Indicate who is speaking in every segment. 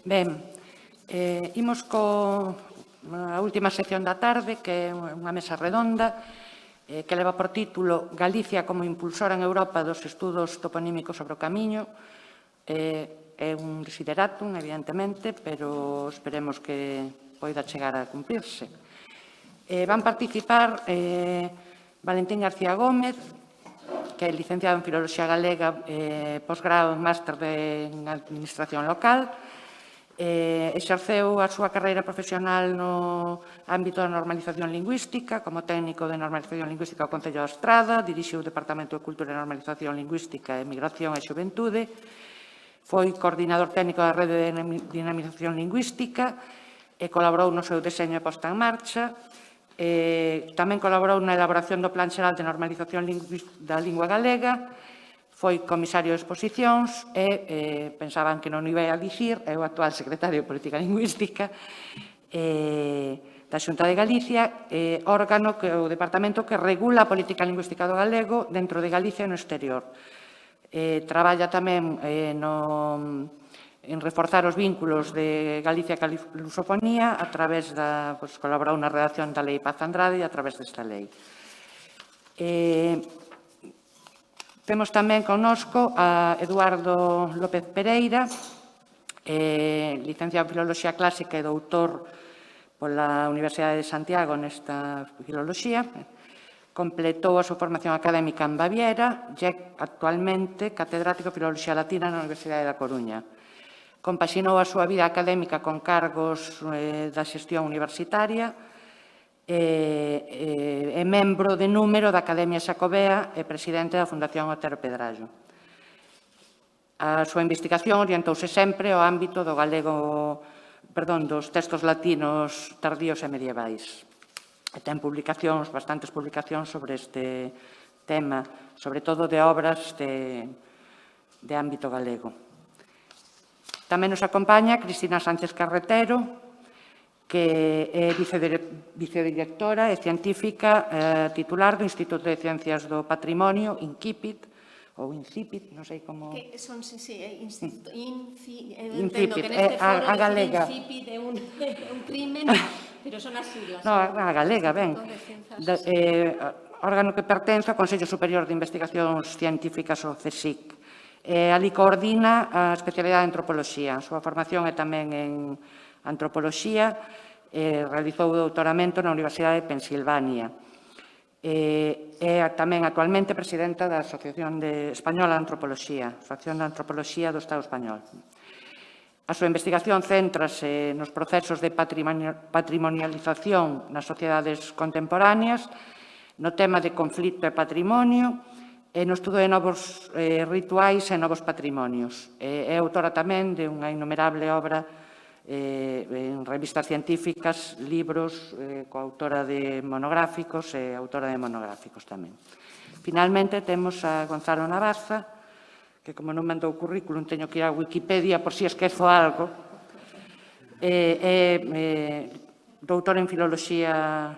Speaker 1: Ben, imos a última sección da tarde, que é unha mesa redonda, que leva por título Galicia como impulsora en Europa dos estudos toponímicos sobre o camiño. É un desideratum, evidentemente, pero esperemos que poida chegar a cumplirse. Van participar Valentín García Gómez, que é licenciado en Filoloxía Galega, posgrado en máster en Administración Local. Exerceu a súa carreira profesional no ámbito da normalización lingüística, como técnico de normalización lingüística ao Concello da Estrada, dirixiu o Departamento de Cultura e Normalización Lingüística, Emigración e Xuventude, foi coordinador técnico da Rede de Dinamización Lingüística e colaborou no seu deseño e posta en marcha. Tamén colaborou na elaboración do Plan Xeral de Normalización da Lingua Galega, foi comisario de exposicións e, pensaban que non iba a dicir, é o actual secretario de Política Lingüística da Xunta de Galicia, órgano que o departamento que regula a política lingüística do galego dentro de Galicia e no exterior. Traballa tamén en reforzar os vínculos de Galicia ca lusofonía a través da, colaborou na redacción da Lei Paz Andrade e a través desta lei. Temos tamén connosco a Eduardo López Pereira, licenciado en Filoloxía Clásica e doutor pola Universidade de Santiago nesta filoloxía. Completou a súa formación académica en Baviera e é actualmente catedrático de Filoloxía Latina na Universidade da Coruña. Compaxinou a súa vida académica con cargos da xestión universitaria, é membro de número da Academia Xacobea e presidente da Fundación Otero Pedrallo. A súa investigación orientouse sempre ao ámbito do galego, dos textos latinos tardíos e medievais. E ten bastantes publicacións sobre este tema, sobre todo de obras de ámbito galego. Tamén nos acompaña Cristina Sánchez Carretero, que é vicedirectora e científica titular do Instituto de Ciencias do Patrimonio, INCIPIT, ou INCIPIT, non sei como...
Speaker 2: Instituto
Speaker 1: INCIPIT, a galega.
Speaker 2: INCIPIT é un crimen, pero son as siglas.
Speaker 1: No, a galega, ben. Órgano que pertence ao Consello Superior de Investigacións Científicas, o CSIC. Ali coordina a especialidade de antropoloxía. A súa formación é tamén en antropoloxía, realizou o doutoramento na Universidade de Pensilvania. É tamén actualmente presidenta da Asociación Española de Antropoloxía, Asociación de Antropoloxía do Estado Español. A súa investigación céntrase nos procesos de patrimonialización nas sociedades contemporáneas, no tema de conflito e patrimonio, e no estudo de novos rituais e novos patrimonios. É autora tamén de unha innumerable obra en revistas científicas, libros, coautora de monográficos e autora de monográficos tamén. Finalmente, temos a Gonzalo Navaza, que como non mandou o currículum, teño que ir a Wikipedia por si esquezo algo. É doutor en Filoloxía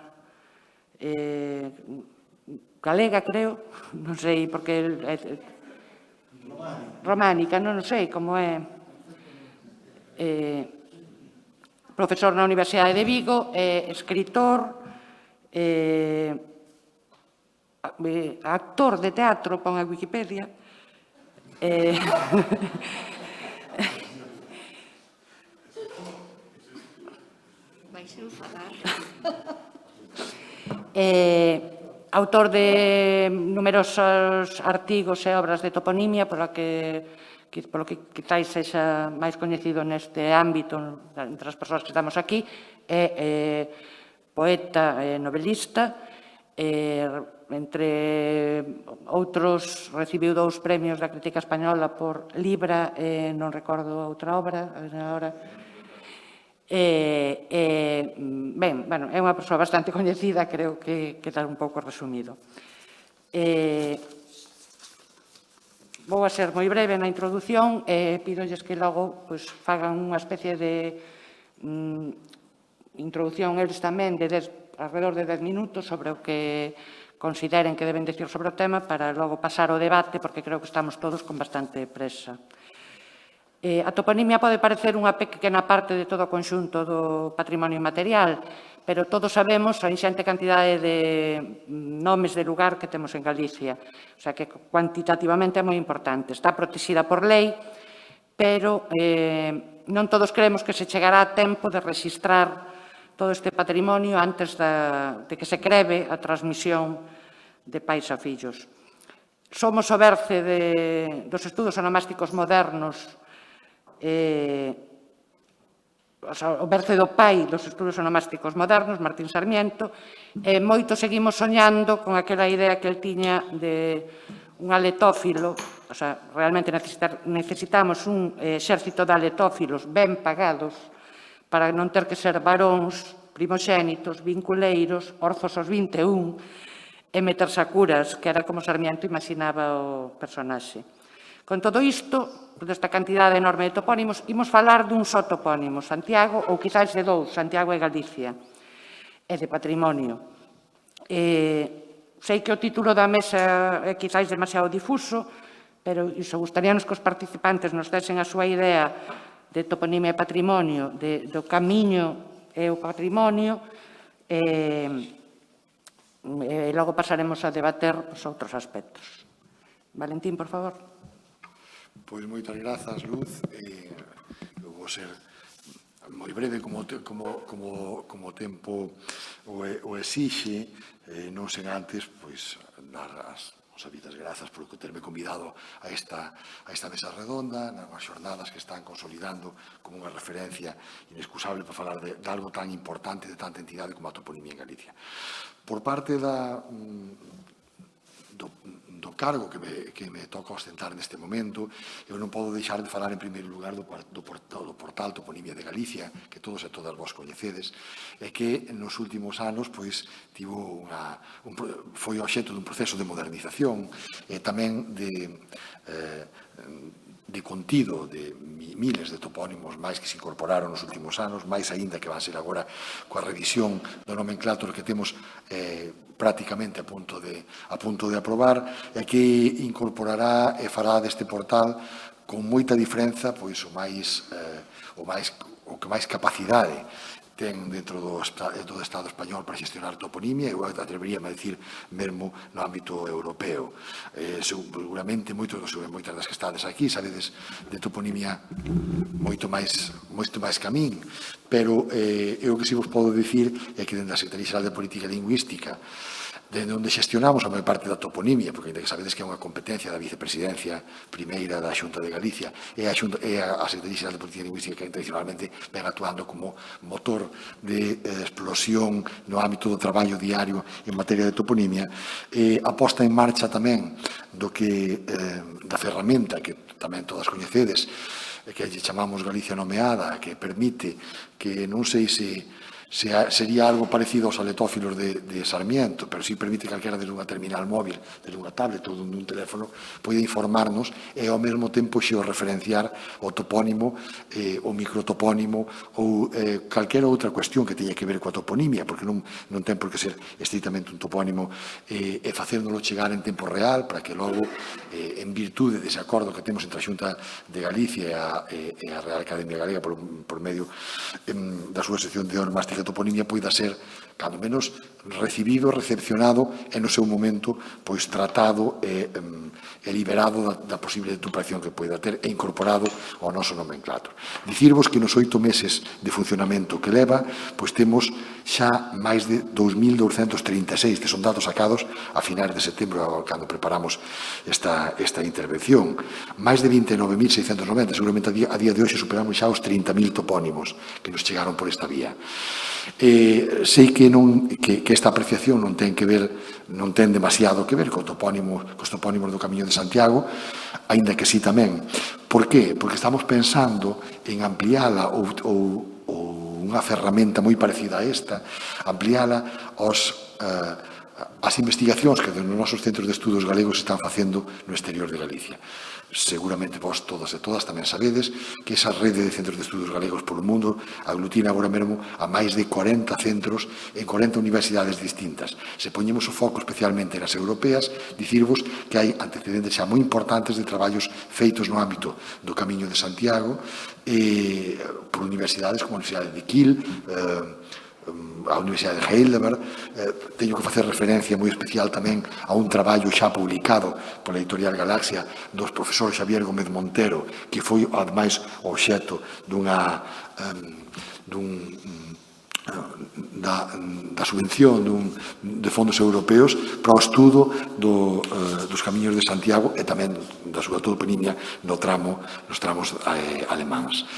Speaker 1: galega, creo, non sei, porque... Románica, non sei como é... Profesor na Universidade de Vigo, escritor, actor de teatro, pon a Wikipedia.
Speaker 2: Vai ser enfadar.
Speaker 1: Autor de numerosos artigos e obras de toponimia, polo que quizáis sexa máis coñecido neste ámbito entre as persoas que estamos aquí. É poeta e novelista. Entre outros, recibiu 2 premios da crítica española por Libra e non recordo outra obra. É unha persoa bastante coñecida, creo que queda un pouco resumido. Vou a ser moi breve na introdución e pídolles que logo fagan unha especie de introducción eles tamén de alrededor de 10 minutos sobre o que consideren que deben dicir sobre o tema para logo pasar ao debate, porque creo que estamos todos con bastante presa. A toponimia pode parecer unha pequena parte de todo o conxunto do patrimonio inmaterial, pero todos sabemos a inxente cantidade de nomes de lugar que temos en Galicia. O sea que cuantitativamente é moi importante. Está protexida por lei, pero non todos creemos que se chegará a tempo de rexistrar todo este patrimonio antes de que se crebe a transmisión de pais a fillos. Somos o berce dos estudos onomásticos modernos, o berce do pai dos estudos onomásticos modernos, Martín Sarmiento, e moito seguimos soñando con aquela idea que el tiña de un aletófilo, o sea, realmente necesitamos un exército de aletófilos ben pagados para non ter que ser varóns, primoxénitos, vinculeiros, orzos aos 21, e meterse a curas, que era como Sarmiento imaginaba o personaxe. Con todo isto, desta cantidade enorme de topónimos, imos falar dun só topónimo, Santiago, ou quizás de dous, Santiago e Galicia, e de patrimonio. Sei que o título da mesa é quizás demasiado difuso, pero iso gustaríanos que os participantes nos desen a súa idea de toponimia e patrimonio, do camiño e o patrimonio, e logo pasaremos a debater os outros aspectos. Valentín, por favor.
Speaker 3: Pois moitas grazas, Luz. Eu vou ser moi breve como o tempo o exixe, non sen antes dar as sabidas grazas por terme convidado a esta mesa redonda, nas xornadas que están consolidando como unha referencia inexcusable para falar de algo tan importante, de tanta entidade como a toponimia en Galicia. Por parte do cargo que me toca ostentar neste momento, eu non podo deixar de falar en primeiro lugar do portal Toponimia de Galicia, que todos e todas vos coñecedes, e que nos últimos anos foi obxecto dun proceso de modernización e tamén de contido de miles de topónimos máis que se incorporaron nos últimos anos, máis aínda que van ser agora coa revisión do nomenclator que temos prácticamente a punto de aprobar, e que incorporará e fará deste portal con moita diferenza o que máis capacidade ten dentro do Estado español para xestionar toponimia, eu atreveríame a dicir mesmo no ámbito europeo. Seguramente moitas das que estades aquí sabedes de toponimia moito máis que a min, pero eu que si vos podo dicir é que dentro da Secretaría Xeral de Política Lingüística, dende onde xestionamos a maior parte da toponimia, porque ainda que sabedes que é unha competencia da vicepresidencia primeira da Xunta de Galicia, e a Secretaría Xeral de Política Lingüística que tradicionalmente ven actuando como motor de explosión no ámbito do traballo diario en materia de toponimia, a posta en marcha tamén da ferramenta que tamén todas coñecedes, que lle chamamos Galicia Nomeada, que permite que non sei se sería algo parecido aos aletófilos de Sarmiento, pero si permite que calquera desde unha terminal móvil, desde unha tablet ou dun teléfono, poida informarnos e ao mesmo tempo xeorreferenciar o topónimo, o microtopónimo ou calquera outra cuestión que teña que ver coa toponimia, porque non ten por que ser estritamente un topónimo, e facéndolo chegar en tempo real para que logo, en virtude dese acordo que temos entre a Xunta de Galicia e a Real Academia Galega por medio da súa sección de onomástica toponimia poida ser, cando menos, recibido, recepcionado e no seu momento tratado e liberado da posible deturpación que poida ter e incorporado ao noso nomenclator. Dicirvos que nos 8 meses de funcionamento que leva, temos xa máis de 2.236, que son datos sacados a finais de setembro, cando preparamos esta intervención. Máis de 29.690, seguramente a día de hoxe superamos xa os 30.000 topónimos que nos chegaron por esta vía. Sei que esta apreciación non ten demasiado que ver cos topónimos do Camiño de Santiago, aínda que sí tamén. Por qué? Porque estamos pensando en ampliála ou unha ferramenta moi parecida a esta, ampliála aos as investigacións que nos nosos centros de estudos galegos están facendo no exterior de Galicia. Seguramente vos todas e todas tamén sabedes que esa rede de centros de estudos galegos polo mundo aglutina agora mesmo a máis de 40 centros en 40 universidades distintas. Se poñemos o foco especialmente nas europeas, dicirvos que hai antecedentes xa moi importantes de traballos feitos no ámbito do Camiño de Santiago por universidades como a Universidade de Kiel, a Universidade de Heidelberg. Teño que facer referencia moi especial tamén a un traballo xa publicado pola editorial Galaxia dos profesor Xavier Gómez Montero, que foi ademais obxecto da subvención de fondos europeos para o estudo dos camiños de Santiago e tamén da súa toponimia nos tramos alemáns.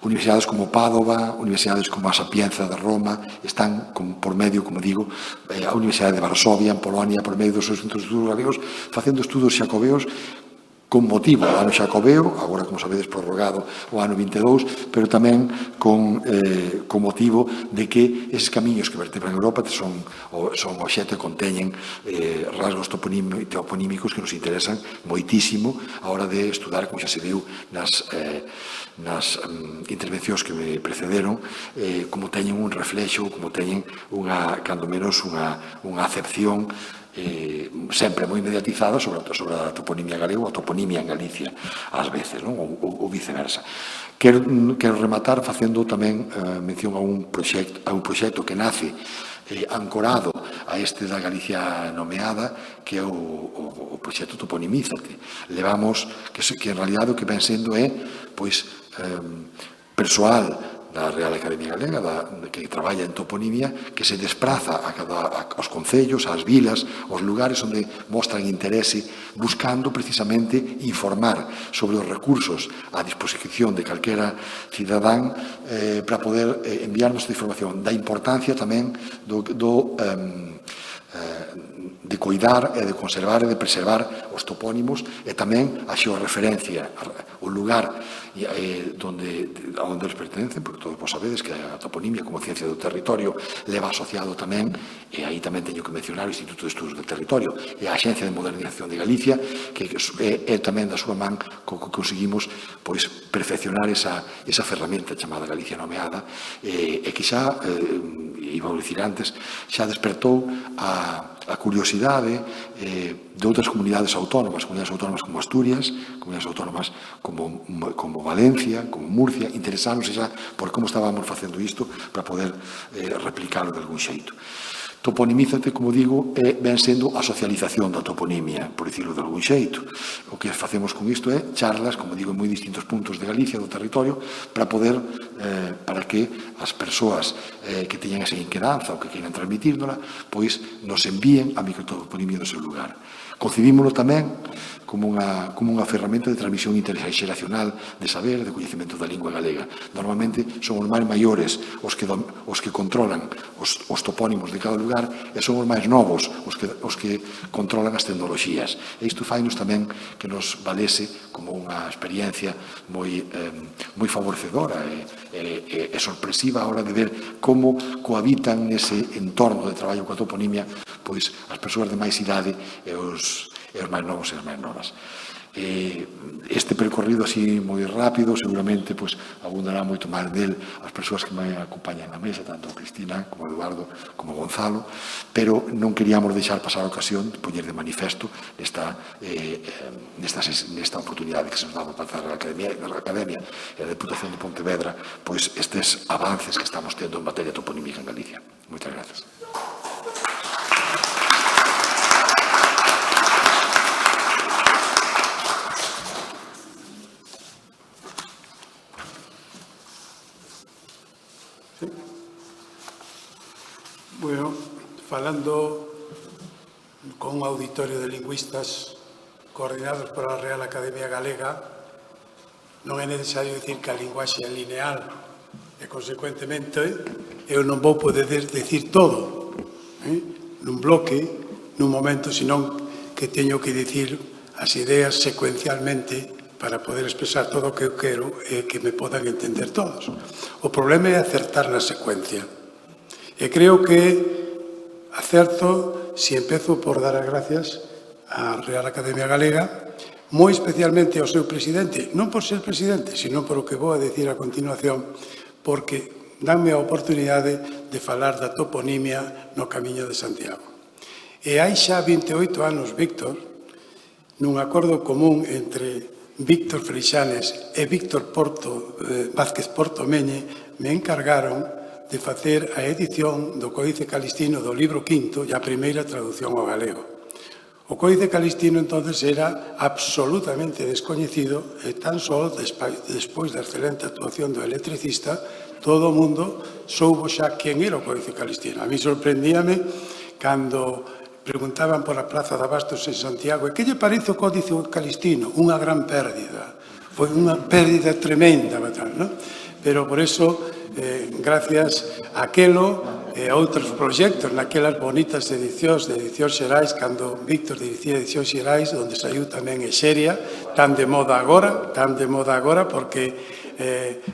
Speaker 3: Universidades como Padova, universidades como a Sapienza de Roma, están por medio, como digo, a Universidade de Varsovia, en Polonia, por medio dos seus centros de estudos galegos, facendo estudos xacobeos con motivo do ano xacobeo, agora, como sabedes, prorrogado o ano 22, pero tamén con motivo de que eses camiños que vertebran Europa son obxecto e conteñen rasgos toponímicos que nos interesan moitísimo a hora de estudar, como xa se viu nas intervencións que me precederon, como teñen un reflexo, como teñen cando menos unha acepción sempre moi mediatizada sobre a toponimia galega ou a toponimia en Galicia ás veces, ou viceversa. Quero rematar facendo tamén mención a un proxecto que nace ancorado a este da Galicia nomeada, que é o proxecto Toponimízate. Levamos que en realidade o que ven sendo é persoal da Real Academia Galega, que traballa en toponimia, que se despraza aos concellos, ás vilas, aos lugares onde mostran interese, buscando precisamente informar sobre os recursos á disposición de calquera cidadán para poder enviarnos esta información. Da importancia tamén de coidar e de conservar e de preservar os topónimos e tamén a xeorreferencia, o lugar onde eles pertencen, porque todos vos sabedes que a toponimia como ciencia do territorio leva asociado tamén, e aí tamén teño que mencionar o Instituto de Estudos do Territorio e a Axencia de Modernización de Galicia, que é tamén da súa man que conseguimos perfeccionar esa ferramenta chamada Galicia Nomeada, e que xa, iba a dicir antes, xa despertou a curiosidade de outras comunidades autónomas como Asturias, comunidades autónomas como Valencia, como Murcia, interesándose xa por como estábamos facendo isto para poder replicarlo de algún xeito. Toponimízate, como digo, ven sendo a socialización da toponimia, por dicirlo de algún xeito. O que facemos con isto é charlas, como digo, en moi distintos puntos de Galicia, do territorio, para que as persoas que teñan esa inquedanza ou que queiran transmitírnola, pois nos envíen a microtoponimia do seu lugar. Concibímolo tamén como unha ferramenta de transmisión interxeracional de saber, de coñecemento da lingua galega. Normalmente son os máis maiores os que controlan os topónimos de cada lugar e son os máis novos os que controlan as tecnoloxías. E isto fainos tamén que nos valese como unha experiencia moi favorecedora e sorpresiva a hora de ver como cohabitan nese entorno de traballo coa toponimia pois as persoas de máis idade e os máis novos e as máis novas. Este percorrido así moi rápido, seguramente abundará moito máis del as persoas que me acompañan na mesa, tanto Cristina como Eduardo como Gonzalo, pero non queríamos deixar pasar a ocasión de poñer de manifesto nesta oportunidade que se nos dá por parte da Academia e da Deputación de Pontevedra, pois estes avances que estamos tendo en materia toponímica en Galicia. Moitas grazas.
Speaker 4: Bueno, falando con un auditorio de lingüistas coordinados pola Real Academia Galega, non é necesario dicir que a linguaxe é lineal e, consecuentemente, eu non vou poder dicir todo nun bloque, nun momento, senón que teño que dicir as ideas secuencialmente para poder expresar todo o que eu quero e que me podan entender todos. O problema é acertar na secuencia. E creo que acerto si empezo por dar as gracias á Real Academia Galega, moi especialmente ao seu presidente, non por ser presidente, sino por o que vou a decir a continuación, porque danme a oportunidade de falar da toponimia no Camiño de Santiago. E hai xa 28 anos, Víctor, nun acordo común entre Víctor Freixanes e Víctor Vázquez Portomeñe, me encargaron de facer a edición do Códice Calistino do libro quinto e a primeira traducción ao galego. O Códice Calistino entonces era absolutamente descoñecido e tan só despois da excelente actuación do electricista todo o mundo soubo xa quen era o Códice Calistino. A mí sorprendíame cando preguntaban por a Praza de Abastos en Santiago, e que lle parece o Códice Calistino? Unha gran pérdida. Foi unha pérdida tremenda, non? Pero por eso, gracias a aquelo e a outros proxectos, naquelas bonitas edicións de Edicións Xerais, cando Víctor dirigía Edicións Xerais, onde saiu tamén Exeria, tan de moda agora, porque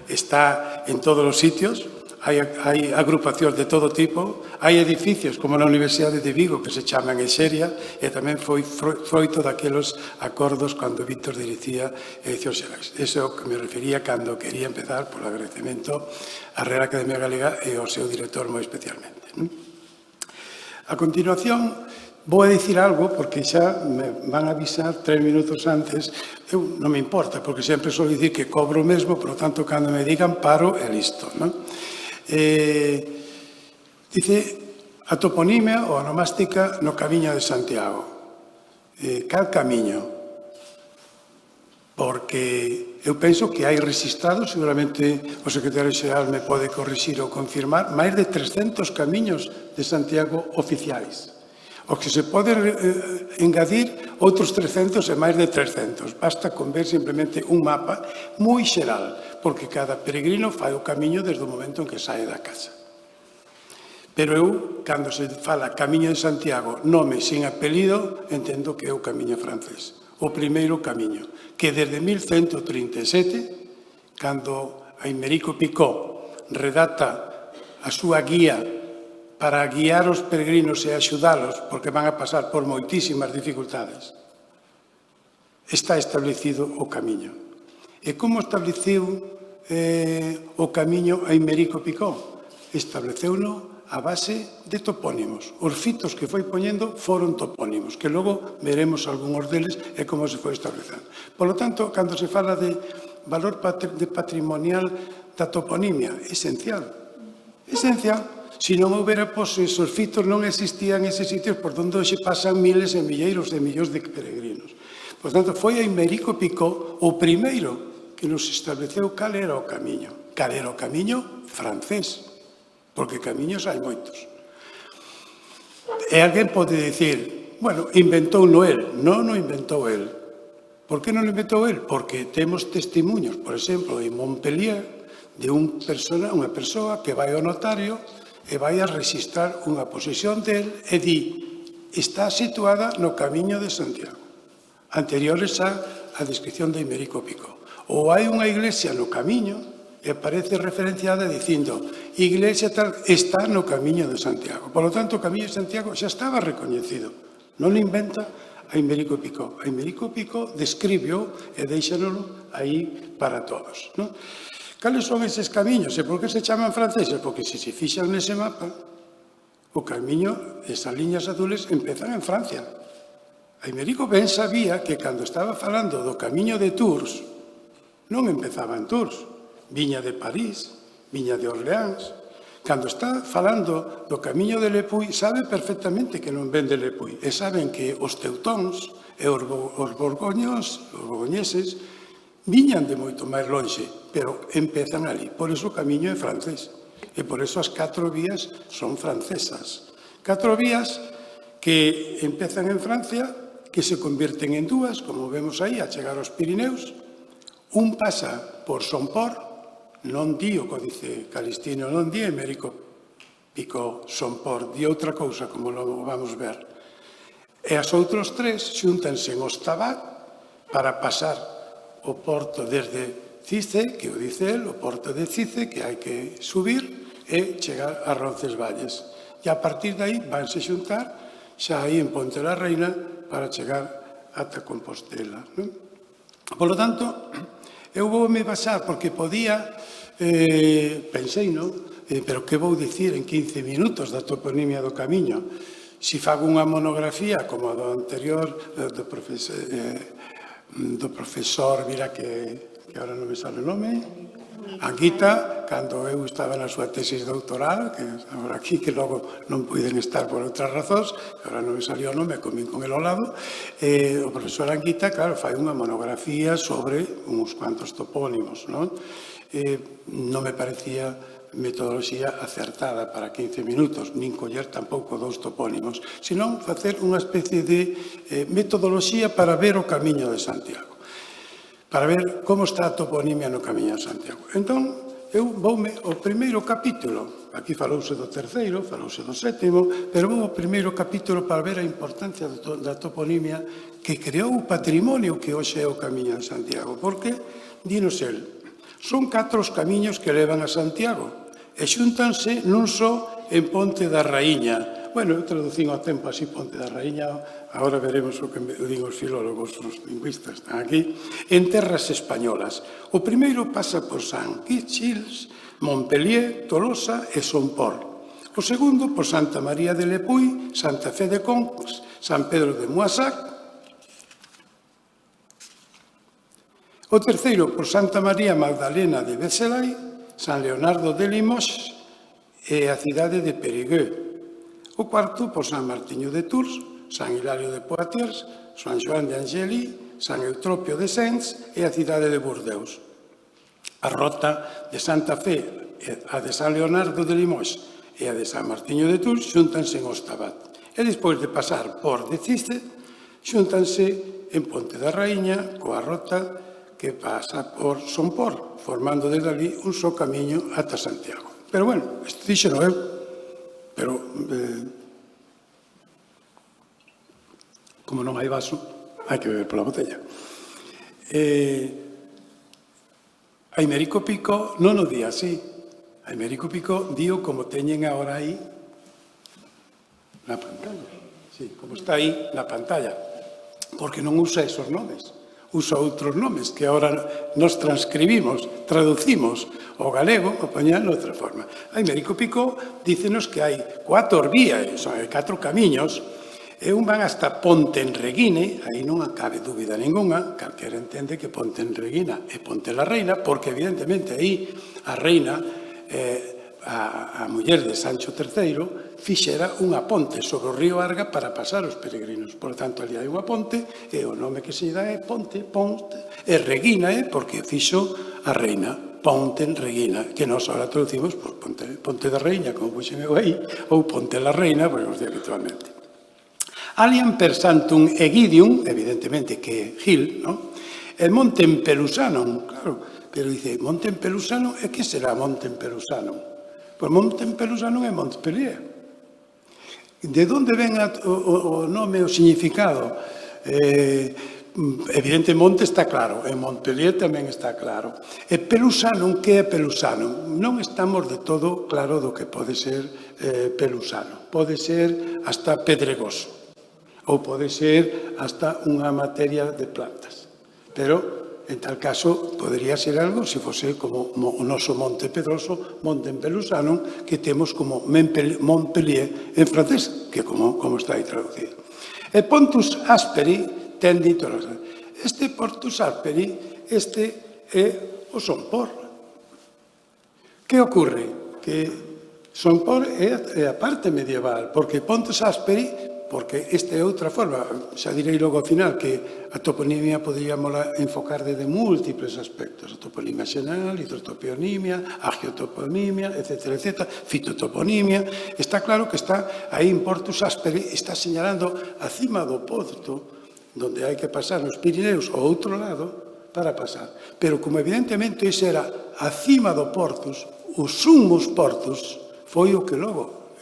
Speaker 4: está en todos os sitios, hai agrupacións de todo tipo, hai edificios como na Universidade de Vigo que se chaman Exeria e tamén foi froito daquelos acordos cando Víctor dirigía Edicións Xerais. Eso é o que me refería cando quería empezar por agradecemento á Real Academia Galega e ao seu director moi especialmente. A continuación, vou a dicir algo porque xa me van a avisar 3 minutos antes. Eu non me importa porque sempre só dicir que cobro mesmo, por lo tanto, cando me digan paro e listo, non? Dice a toponimia ou onomástica no Camiño de Santiago. Cal camiño? Porque eu penso que hai registrados, seguramente o secretario xeral me pode corrixir ou confirmar, máis de 300 camiños de Santiago oficiais. O que se pode engadir outros 300 e máis de 300. Basta con ver simplemente un mapa moi xeral, porque cada peregrino fai o camiño desde o momento en que sae da casa. Pero eu, cando se fala Camiño de Santiago, nome sin apelido, entendo que é o camiño francés. O primeiro camiño, que desde 1137, cando Aimerico Picó redacta a súa guía para guiar os peregrinos e axudalos, porque van a pasar por moitísimas dificultades, está establecido o camiño. E como estableciu o camiño Aimerico Picó? Estableceuno a base de topónimos. Os fitos que foi poñendo foron topónimos, que logo veremos algúns deles e como se foi establecendo. Por lo tanto, cando se fala de valor patrimonial da toponimia, esencial. Esencial. Se non houbera esos fitos, non existían eses sitios por onde hoxe pasan miles e milleiros de millóns de peregrinos. Por tanto, foi Aimerico Picó o primeiro que nos estableceu cal era o camiño. Cal era o camiño francés, porque camiños hai moitos. E alguén pode dicir, bueno, inventouno el. Non o inventou el. Por que non o inventou el? Porque temos testemunhos, por exemplo, en Montpellier, de unha persoa que vai ao notario e vai a registrar unha posesión del e di, está situada no Camiño de Santiago, anteriores a descripción de Aimerico Picó. Ou hai unha iglesia no Camiño e aparece referenciada dicindo, iglesia tal está no Camiño de Santiago. Por lo tanto, o Camiño de Santiago xa estaba recoñecido. Non o inventa Aimerico Picó. Aimerico Picó describiu e deixanolo aí para todos, non? Cales son eses camiños? E por que se chaman franceses? Porque se fixan nese mapa, o camiño, esas liñas azules, empezan en Francia. Aimerico ben sabía que cando estaba falando do camiño de Tours, non empezaba en Tours, viña de París, viña de Orleans. Cando está falando do camiño de Le Puy, sabe perfectamente que non ven de Le Puy. E saben que os teutóns e os borgoñeses viñan de moito máis lonxe, pero empezan ali. Por iso o camiño é francés. E por iso as 4 vías son francesas. 4 vías que empezan en Francia, que se convirten en 2, como vemos aí, a chegar aos Pirineus. Un pasa por Somport, non di o Códice Calistino, non di Aimerico Picó Somport, di outra cousa, como lo vamos ver. E as outros 3 xúntanse en Ostabat para pasar o porto desde Cice, que o dice el, o porto de Cice, que hai que subir e chegar a Roncesvalles. E a partir de aí vanse xuntar xa aí en Ponte la Reina para chegar ata Compostela. Por lo tanto, eu voume basar porque podía, pensei, pero que vou dicir en 15 minutos da toponimia do camiño? Si fago unha monografía como a do anterior, do profesor, mira que agora non me sale o nome, Anguita, cando eu estaba na súa tesis doutoral, que agora aquí, que logo non puiden estar por outras razóns, que agora non me salió o nome, comín con el ao lado, o profesor Anguita, claro, fai unha monografía sobre uns cuantos topónimos, non? Non me parecía metodoloxía acertada para 15 minutos, nin coller tampouco 2 topónimos, senón facer unha especie de metodoloxía para ver o camiño de Santiago, para ver como está a toponimia no Camiño de Santiago. Entón, eu voume ao primeiro capítulo, aquí falouse do terceiro, falouse do sétimo, pero vou ao primeiro capítulo para ver a importancia da toponimia que creou o patrimonio que hoxe é o Camiño de Santiago, porque, dinos el, son 4 os camiños que levan a Santiago e xúntanse nun só en Ponte da Raíña. Bueno, eu traducín ao tempo así Ponte da Raíña, agora veremos o que din os filólogos, os lingüistas, están aquí, en terras españolas. O primeiro pasa por San Quixils, Montpellier, Tolosa e Somport. O segundo por Santa María de Lepuy, Santa Fe de Conques, San Pedro de Moissac. O terceiro por Santa María Magdalena de Vézelay, San Leonardo de Limoges e a cidade de Périgueux. O cuarto por San Martiño de Tours, San Hilario de Poitiers, San Xoán de Angeli, San Eutropio de Sens e a cidade de Bordeus. A rota de Santa Fe, a de San Leonardo de Limoges e a de San Martiño de Tours xúntanse en Ostabat. E despois de pasar por Deciste, xúntanse en Ponte da Raíña coa rota que pasa por Somport, formando desde ali un só camiño ata Santiago. Pero bueno, isto dixeno eu, pero como non hai vaso, hai que beber pola botella. Aimérico Pico non o di así. Aimérico Pico dio como teñen agora aí na pantalla. Sí, como está aí na pantalla. Porque non usa esos nomes. Usa outros nomes que agora nos transcribimos, traducimos ao galego o poñan de outra forma. Aimérico Pico dícenos que hai 4 vías, son 4 camiños, e un van hasta Ponte en Reguine, aí non cabe dúbida ninguna, calquera entende que Ponte en Reguina é Ponte la Reina, porque evidentemente aí a reina, a muller de Sancho III, fixera unha ponte sobre o río Arga para pasar os peregrinos. Por tanto, ali hai unha ponte, e o nome que se dá é Ponte, e Reguina é porque fixo a reina, Ponte en Reguina, que nós agora traducimos por Ponte da Reina, como puxen eu aí, ou Ponte la Reina, pois nos di habitualmente. Aliam per Santum Egidium, evidentemente que é Gil, non? El Montem Pelusanum, claro, pero dice, Montem Pelusanum, e que será Montem Pelusanum? Pois Montem Pelusanum é Montpellier. De onde ven o nome, o significado? Evidente, Monte está claro, en Montpellier tamén está claro. E Pelusanum, que é Pelusanum? Non estamos de todo claro do que pode ser Pelusano. Pode ser hasta pedregoso, ou pode ser hasta unha materia de plantas. Pero, en tal caso, podría ser algo se fose como o noso Monte Pedroso, Montem Pelusanum, que temos como Montpellier en francés, que como está aí traducido. E Pontus Asperi ten dito, este Pontus Asperi, este é o Somport. Que ocorre? Que Somport é a parte medieval, porque Pontus Asperi, porque esta é outra forma, xa direi logo ao final, que a toponimia poderíamos enfocar desde múltiples aspectos, a toponimia xenal, hidrotoponimia, agiotoponimia, etc., fitotoponimia. Está claro que está aí en Pontus Asperi, está señalando acima do Porto, donde hai que pasar nos Pirineos ao outro lado para pasar. Pero como evidentemente ese era acima do Portus, os sumos Portus foi o que logo,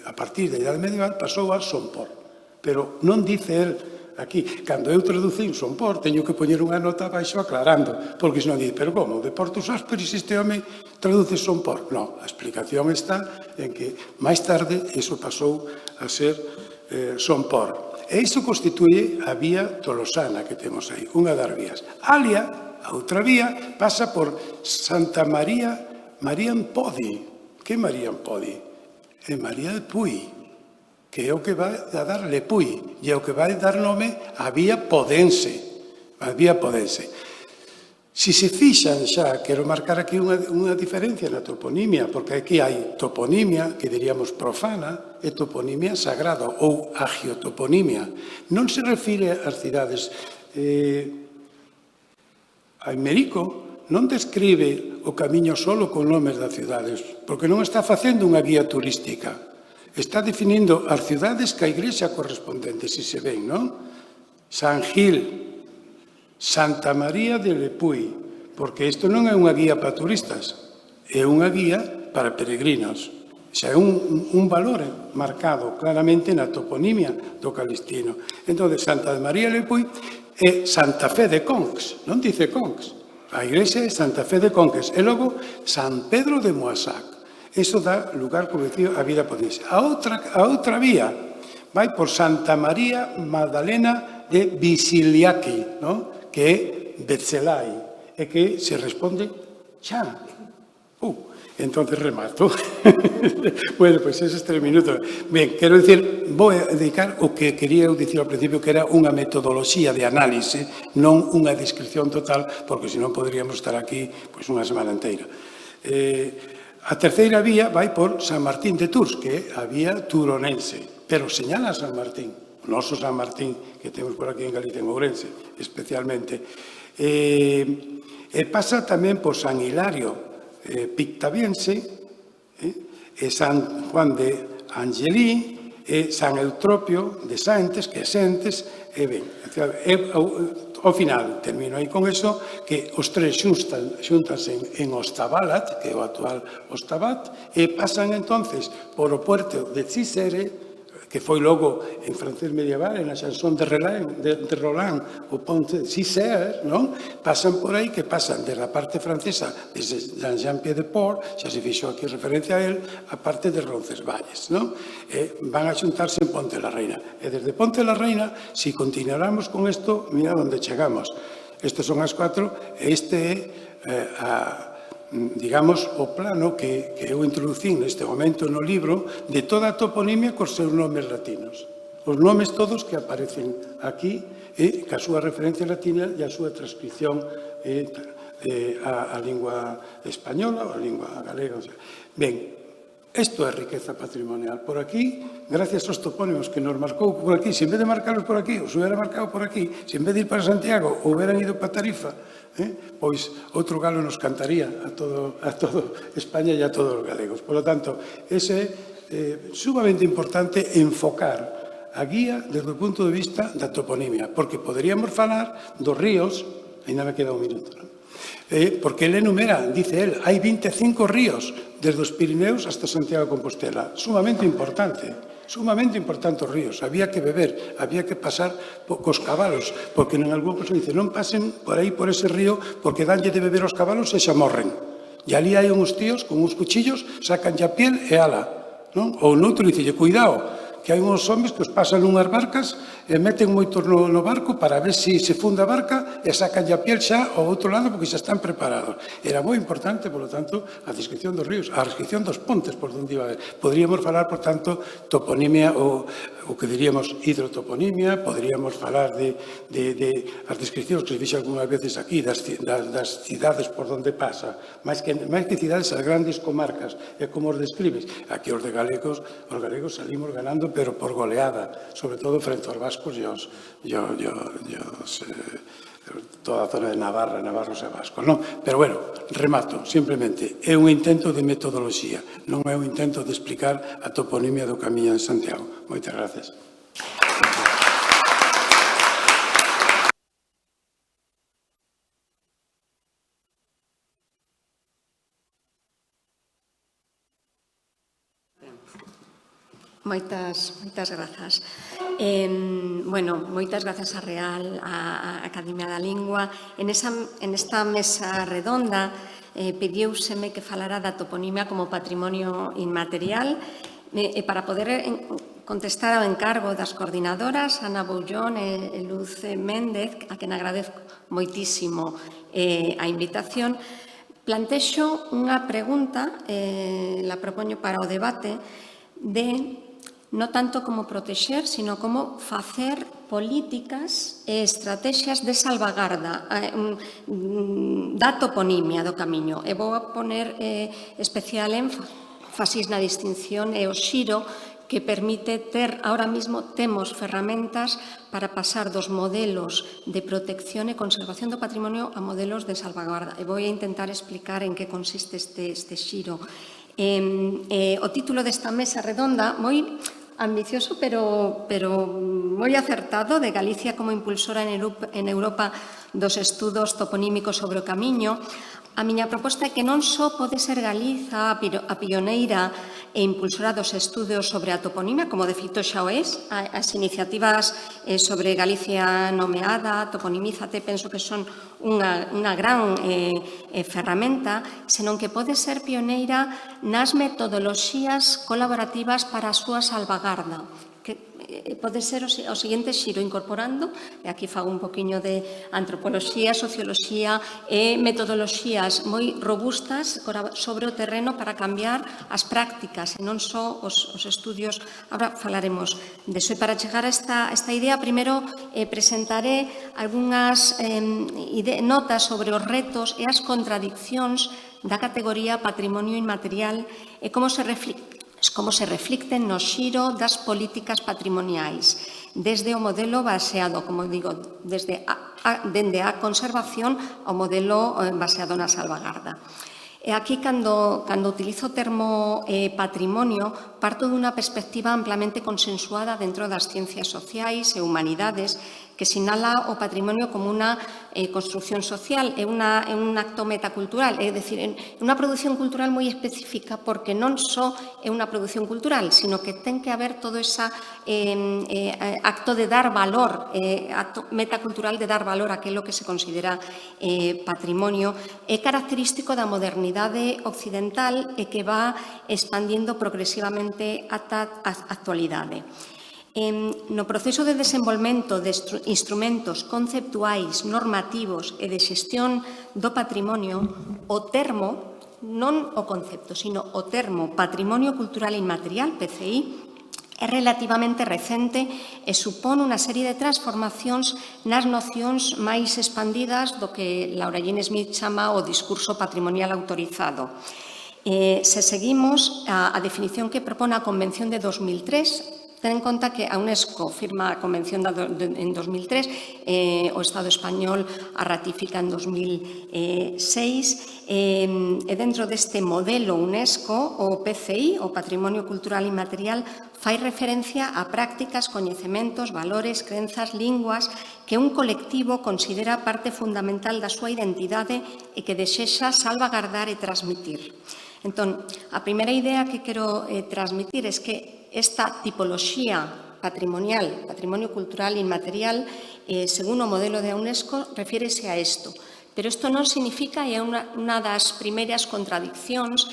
Speaker 4: a partir da Idade Medieval, pasou a Somport. Pero non dice el Aquí, cando eu traducín Sompor, teño que poñer unha nota abaixo aclarando, porque senón dice, pero como, de Portos Ásperes este home traduce Sompor? Non, a explicación está en que máis tarde iso pasou a ser Sompor. E iso constituye a vía tolosana que temos aí, unha das vías. Alia, a outra vía, pasa por Santa María Mariampodi. Que Mariampodi? É María de Puy, que é o que vai a dar Lepuy, e é o que vai dar nome á vía Podense. A vía Podense. Si se fixan xa, quero marcar aquí unha diferencia na toponimia, porque aquí hai toponimia, que diríamos profana, e toponimia sagrada, ou agiotoponimia. Non se refire ás cidades. Aimerico non describe o camiño solo con nomes das cidades, porque non está facendo unha guía turística. Está definindo as cidades que a igrexa correspondente, si se ven, non? San Gil, Santa María de Lepuy, porque isto non é unha guía para turistas, é unha guía para peregrinos. Xa é un valor marcado claramente na toponimia do calistino. Entón, Santa María de Lepuy é Santa Fe de Conques, non dice Conques. A igrexa é Santa Fe de Conques. E logo, San Pedro de Moissac. Iso dá lugar, como dicía, a vida podense. A outra vía vai por Santa María Magdalena de Visiliaki, ¿no? Que é Betzelai, e que se responde xa. Entonces remato. Bueno, pues esos 3 minutos. Ben, quero dicir, vou dedicar o que quería dicir ao principio, que era unha metodoloxía de análise, non unha descripción total, porque senón poderíamos estar aquí pois, unha semana inteira. A terceira vía vai por San Martín de Tours, que é a vía turonense, pero señala San Martín, o noso San Martín que temos por aquí en Galicia, en Ourense, especialmente. E pasa tamén por San Hilario Pictaviense, e San Juan de Angelí, e San Eutropio de Saintes, que é Sentes, e ben, ao final, termino aí con eso, que os tres xuntanse en Ostabalat, que é o actual Ostabat, e pasan entonces por o puerto de Cisere, que foi logo en francés medieval, na chanson de Roland, o ponte Cisère, non? Pasan por aí, que pasan desde a parte francesa, desde Jean-Pied-de-Port, xa se fixo aquí referencia a él, a parte de Roncesvalles, non? E van a xuntarse en Ponte la Reina. E desde Ponte la Reina, si continuáramos con isto, mira onde chegamos. Estas son as 4, e este é digamos, o plano que eu introducín neste momento no libro de toda a toponimia cos seus nomes latinos. Os nomes todos que aparecen aquí e ca súa referencia latina e a súa transcripción a lingua española ou a lingua galega. Ben, isto é riqueza patrimonial. Por aquí, gracias aos topónimos que nos marcou por aquí, se en vez de marcarlos por aquí, os hubiera marcado por aquí, se en vez de ir para Santiago, hubieran ido para Tarifa, pois outro galo nos cantaría a todo España e a todos os galegos. Por lo tanto, ese é sumamente importante enfocar a guía desde o punto de vista da toponimia, porque poderíamos falar dos ríos, ainda me queda un minuto, non? Porque ele enumera, dice él, hai 25 ríos desde os Pirineos hasta Santiago de Compostela. Sumamente importante os ríos. Había que beber, había que pasar cos cabalos, porque en algún caso dice, non pasen por aí, por ese río, porque danlle de beber aos cabalos e xa morren. E ali hai uns tíos con uns cuchillos, sacan a piel e ala. Non? Ou noutro dice, cuidado, que hai uns homes que os pasan nunhas barcas e meten moitos no barco para ver se funda a barca e sacan a piel xa ao outro lado porque xa están preparados. Era moi importante, por lo tanto, a descripción dos ríos, a descripción dos pontes por onde iba a ver. Poderíamos falar, por tanto, toponimia ou o que diríamos hidrotoponimia, poderíamos falar de as descripcións que se fixe algunhas veces aquí, das cidades por onde pasa, máis que cidades, as grandes comarcas, e como os describes. Aquí os galegos salimos ganando, pero por goleada, sobre todo frente aos vascos e toda a zona de Navarra, navarros e vascos, non? Pero bueno, remato, simplemente, é un intento de metodoloxía, non é un intento de explicar a toponimia do Camiño de Santiago. Moitas gracias.
Speaker 2: Moitas grazas. Moitas grazas a Real, a Academia da Lingua. En esta mesa redonda pediúseme que falara da toponimia como patrimonio inmaterial e para poder contestar ao encargo das coordinadoras Ana Boullón e Luz Méndez, a quen agradezco moitísimo a invitación, plantexo unha pregunta, la propoño para o debate, de non tanto como protexer, sino como facer políticas e estrategias de salvagarda da toponimia do camiño. E vou a poner especial énfasis na distinción e o xiro que permite ter, ahora mismo temos ferramentas para pasar dos modelos de protección e conservación do patrimonio a modelos de salvaguarda. E vou a intentar explicar en que consiste este xiro. O título desta mesa redonda, moi ambicioso, pero moi acertado, de Galicia como impulsora en Europa dos estudos toponímicos sobre o camiño. A miña proposta é que non só pode ser Galiza a pioneira e impulsora dos estudos sobre a toponimia, como de feito xa o é, as iniciativas sobre Galicia nomeada, Toponimízate, penso que son unha gran ferramenta, senón que pode ser pioneira nas metodoloxías colaborativas para a súa salvagarda. Pode ser o seguinte xiro, incorporando, e aquí fago un poquinho de antropoloxía, socioloxía e metodoloxías moi robustas sobre o terreno para cambiar as prácticas e non só os estudios. Ahora falaremos deso. E para chegar a esta idea, primeiro presentaré algunhas notas sobre os retos e as contradiccións da categoría patrimonio inmaterial e como se reflicten no xiro das políticas patrimoniais, desde o modelo baseado, como digo, dende a conservación ao modelo baseado na salvagarda. E aquí, cando utilizo o termo patrimonio, parto dunha perspectiva amplamente consensuada dentro das ciencias sociais e humanidades, que sinala o patrimonio como unha construción social, é un acto metacultural, é dicir, unha produción cultural moi específica, porque non só é unha produción cultural, sino que ten que haber todo ese acto de dar valor, acto metacultural de dar valor a aquilo que se considera patrimonio, é característico da modernidade occidental e que va expandindo progresivamente ata a actualidade. No proceso de desenvolvemento de instrumentos conceptuais, normativos e de xestión do patrimonio, o termo, non o concepto, sino o termo patrimonio cultural inmaterial, PCI, é relativamente recente e supón unha serie de transformacións nas nocións máis expandidas do que Laura Jean Smith chama o discurso patrimonial autorizado. Se seguimos a definición que propone a Convención de 2003, ten en conta que a UNESCO firma a Convención en 2003, o Estado español a ratifica en 2006, e dentro deste modelo UNESCO, o PCI, o Patrimonio Cultural Inmaterial, fai referencia a prácticas, coñecementos, valores, crenzas, linguas que un colectivo considera parte fundamental da súa identidade e que desexa salvagardar e transmitir. Entón, a primeira idea que quero transmitir é que esta tipoloxía patrimonial, patrimonio cultural inmaterial, según o modelo de UNESCO, refírese a isto. Pero isto non significa, e é unha das primeiras contradiccións,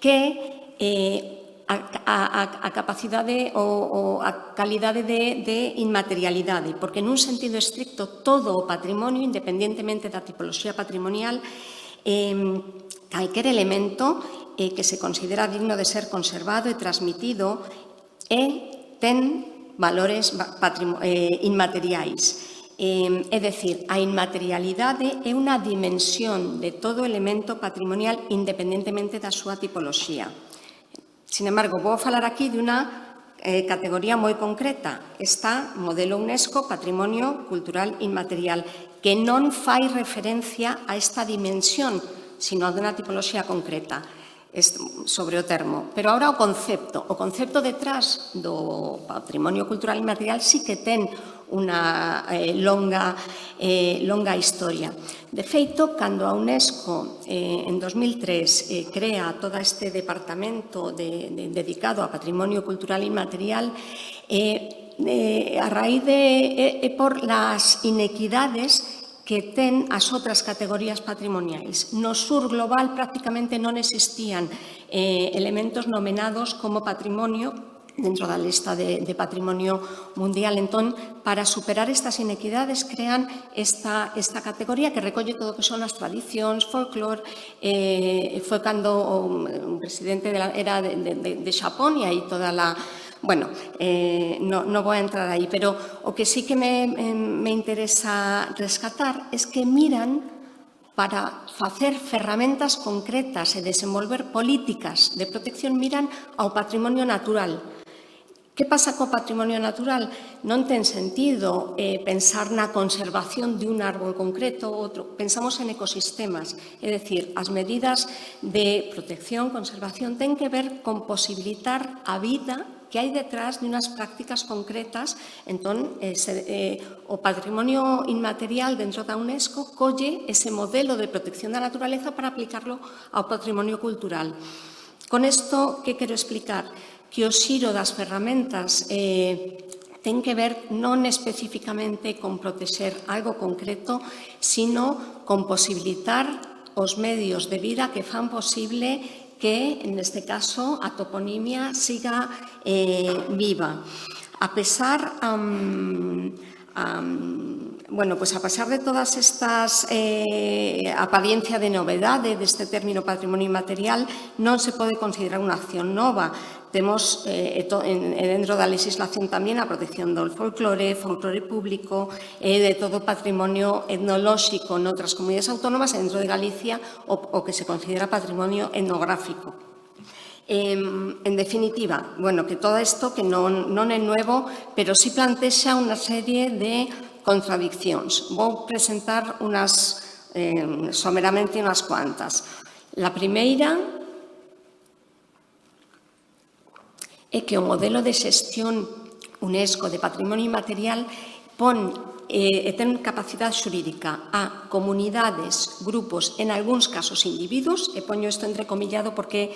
Speaker 2: que a capacidade ou a calidade de inmaterialidade, porque nun sentido estricto todo o patrimonio, independentemente da tipoloxía patrimonial, calquer elemento que se considera digno de ser conservado e transmitido ten valores inmateriais. É dicir, a inmaterialidade é unha dimensión de todo elemento patrimonial independentemente da súa tipoloxía. Sin embargo, vou falar aquí de unha categoría moi concreta, esta modelo UNESCO Patrimonio Cultural Inmaterial, que non fai referencia a esta dimensión, sino a dunha tipoloxía concreta sobre o termo. Pero agora o concepto detrás do patrimonio cultural inmaterial sí que ten unha longa historia. De feito, cando a UNESCO en 2003 crea todo este departamento dedicado a patrimonio cultural inmaterial, a raíz por las inequidades que ten as outras categorías patrimoniais. No sur global prácticamente non existían elementos nomenados como patrimonio dentro da lista de patrimonio mundial. Entón, para superar estas inequidades, crean esta categoría que recolle todo o que son as tradicións, folclore. Foi cando o presidente era de Xapón e aí toda la... Bueno, non vou a entrar aí, pero o que sí que me interesa rescatar es que miran para facer ferramentas concretas e desenvolver políticas de protección, miran ao patrimonio natural. Que pasa co patrimonio natural? Non ten sentido pensar na conservación de un árbol concreto ou outro. Pensamos en ecosistemas, é dicir, as medidas de protección, conservación, ten que ver con posibilitar a vida que hai detrás de unhas prácticas concretas. Entón, o patrimonio inmaterial dentro da UNESCO colle ese modelo de protección da naturaleza para aplicarlo ao patrimonio cultural. Con isto, que quero explicar? Que o xiro das ferramentas ten que ver non especificamente con protexer algo concreto, sino con posibilitar os medios de vida que fan posible que, neste caso, a toponimia siga viva. A pesar de todas estas apariencia de novedade deste término patrimonio inmaterial, non se pode considerar unha acción nova. Temos dentro da legislación tamén a protección do folclore público, de todo o patrimonio etnolóxico noutras comunidades autónomas, e dentro de Galicia o que se considera patrimonio etnográfico. En definitiva, que todo isto que non é novo, pero sí plantexa unha serie de contradiccións. Vou presentar someramente unhas cuantas. La primeira é que o modelo de xestión UNESCO de patrimonio inmaterial ten capacidade xurídica a comunidades, grupos, en algúns casos individuos, e poño isto entrecomillado porque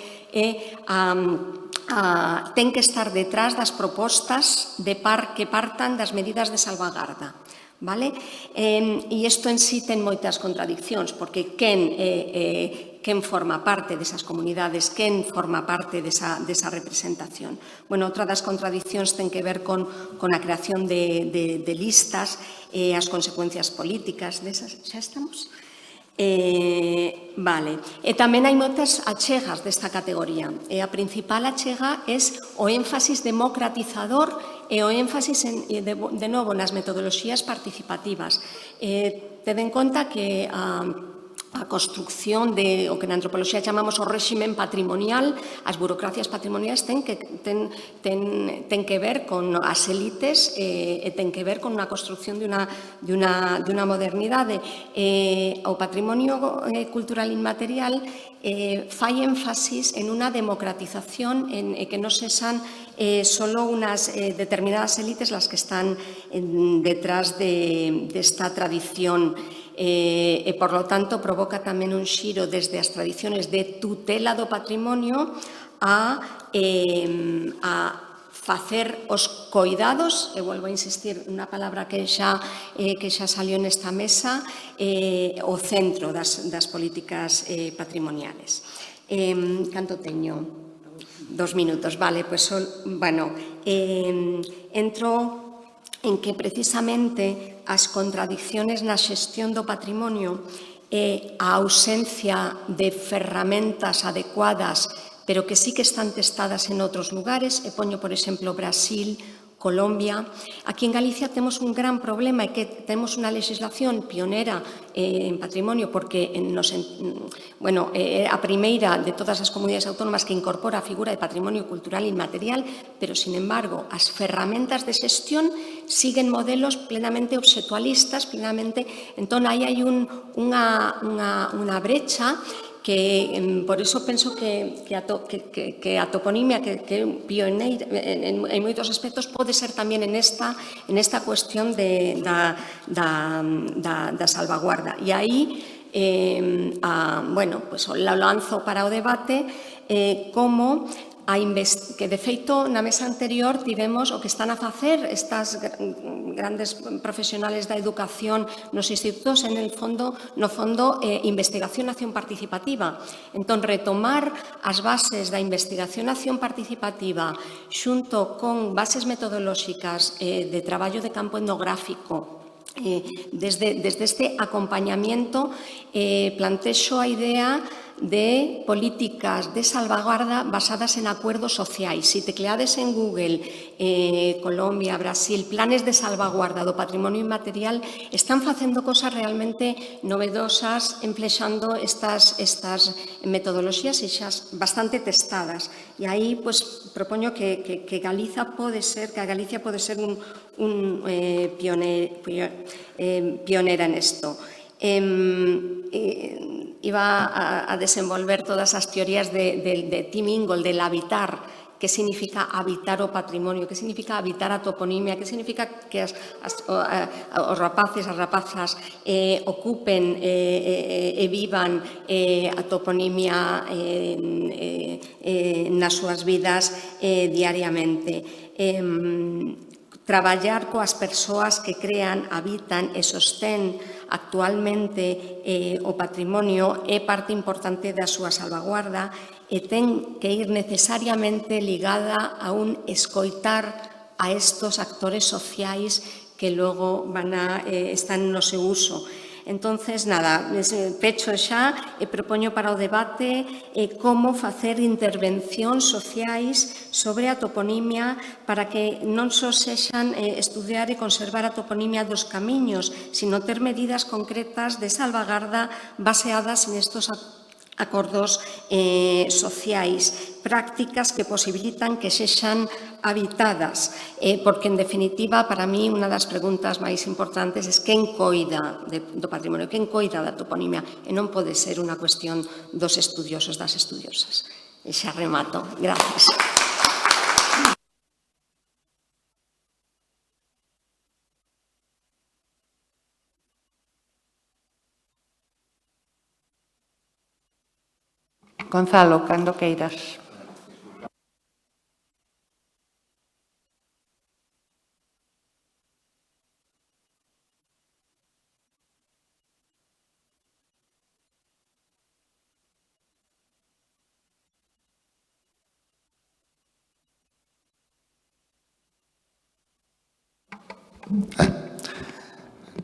Speaker 2: ten que estar detrás das propostas que partan das medidas de salvagarda. Vale? E isto en sí ten moitas contradiccións, porque quen forma parte desas comunidades, quen forma parte desa representación. Outra das contradiccións ten que ver con a creación de listas e as consecuencias políticas desas. Xa estamos? Vale. E tamén hai moitas achegas desta categoría. E a principal achega é o énfasis democratizador e o énfasis, de novo, nas metodoloxías participativas. Ten en conta que a construcción de o que na antropoloxía chamamos o réximen patrimonial, as burocracias patrimoniais ten que ver con as élites e ten que ver con unha construcción de unha modernidade. O patrimonio cultural inmaterial fai énfasis en unha democratización, en que non sexan solo unas determinadas élites las que están detrás desta tradición, e, por lo tanto, provoca tamén un xiro desde as tradiciones de tutela do patrimonio a facer os coidados, e volvo a insistir unha palabra que xa salió nesta mesa, o centro das políticas patrimoniales. Canto teño? 2 minutos, vale, pois, entro en que precisamente as contradicciones na xestión do patrimonio e a ausencia de ferramentas adecuadas, pero que sí que están testadas en outros lugares, e poño, por exemplo, Brasil, Colombia. Aquí en Galicia temos un gran problema, e que temos unha legislación pionera en patrimonio, porque é a primeira de todas as comunidades autónomas que incorpora a figura de patrimonio cultural inmaterial, pero, sin embargo, as ferramentas de xestión siguen modelos plenamente obxectualistas, entón aí hai unha brecha que por eso penso que a toponimia que é pioneira en moitos aspectos pode ser tamén en esta cuestión da salvaguarda. E aí, bueno, pues lo lanzo para o debate como que de feito na mesa anterior tivemos o que están a facer estas grandes profesionales da educación nos institutos no fondo investigación e acción participativa. Entón, retomar as bases da investigación e acción participativa xunto con bases metodolóxicas de traballo de campo etnográfico desde este acompañamiento plantexo a idea de políticas de salvaguarda basadas en acuerdos sociais. Si tecleades en Google, Colombia, Brasil, planes de salvaguarda do patrimonio inmaterial, están facendo cosas realmente novedosas, emplexando estas metodoloxías e xa bastante testadas. E aí, pues, propoño que Galicia pode ser un pionera nesto. Iba a desenvolver todas as teorías de Tim Ingold, del habitar, que significa habitar o patrimonio, que significa habitar a toponimia, que significa que os rapaces, as rapazas ocupen e vivan a toponimia nas súas vidas diariamente. Traballar coas persoas que crean, habitan e sostén actualmente o patrimonio é parte importante da súa salvaguarda e ten que ir necesariamente ligada a un escoitar a estos actores sociais que logo están no seu uso. Entonces, nada, pecho xa e propoño para o debate como facer intervencións sociais sobre a toponimia para que non só sexan estudiar e conservar a toponimia dos camiños, sino ter medidas concretas de salvaguarda baseadas nestos acordos sociais, prácticas que posibilitan que sexan habitadas, porque, en definitiva, para mí, unha das preguntas máis importantes é quen coida do patrimonio, quen coida da toponimia, e non pode ser unha cuestión dos estudiosos, das estudiosas. E xa remato. Gracias.
Speaker 1: Gonzalo, cando queiras.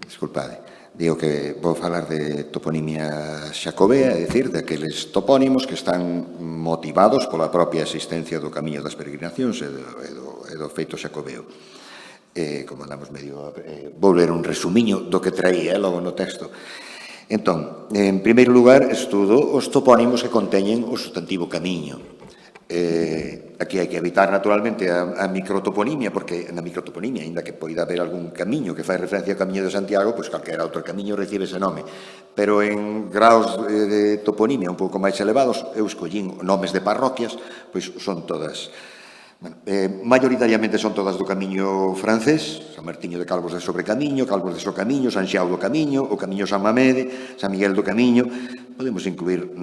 Speaker 5: Disculpade. Digo que vou falar de toponimia xacobea, é dicir, daqueles topónimos que están motivados pola propia existencia do Camiño das Peregrinacións e do feito xacobeo. Como andamos medio... Vou ler un resumiño do que traía logo no texto. Entón, en primeiro lugar, estudo os topónimos que conteñen o substantivo camiño. Aquí hai que evitar naturalmente a microtoponimia, porque na microtoponimia, ainda que poida haber algún camiño que fai referencia ao Camiño de Santiago, pois calquera outro camiño recibe ese nome, pero en graos de toponimia un pouco máis elevados eu escollín nomes de parroquias, pois son todas, maioritariamente son todas do Camiño francés, San Martiño de Calvos de Sobrecamiño, Calvos de Socamiño, San Xiao do Camiño, o Camiño San Mamede, San Miguel do Camiño. Podemos incluir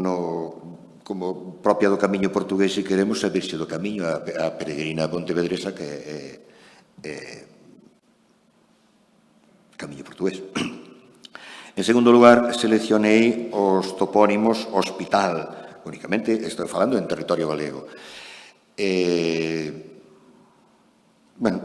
Speaker 5: como propia do Camiño portugués, se queremos, a Virxe do Camiño, a peregrina pontevedresa, que é Camiño portugués. En segundo lugar, seleccionei os topónimos hospital. Únicamente estou falando en territorio galego.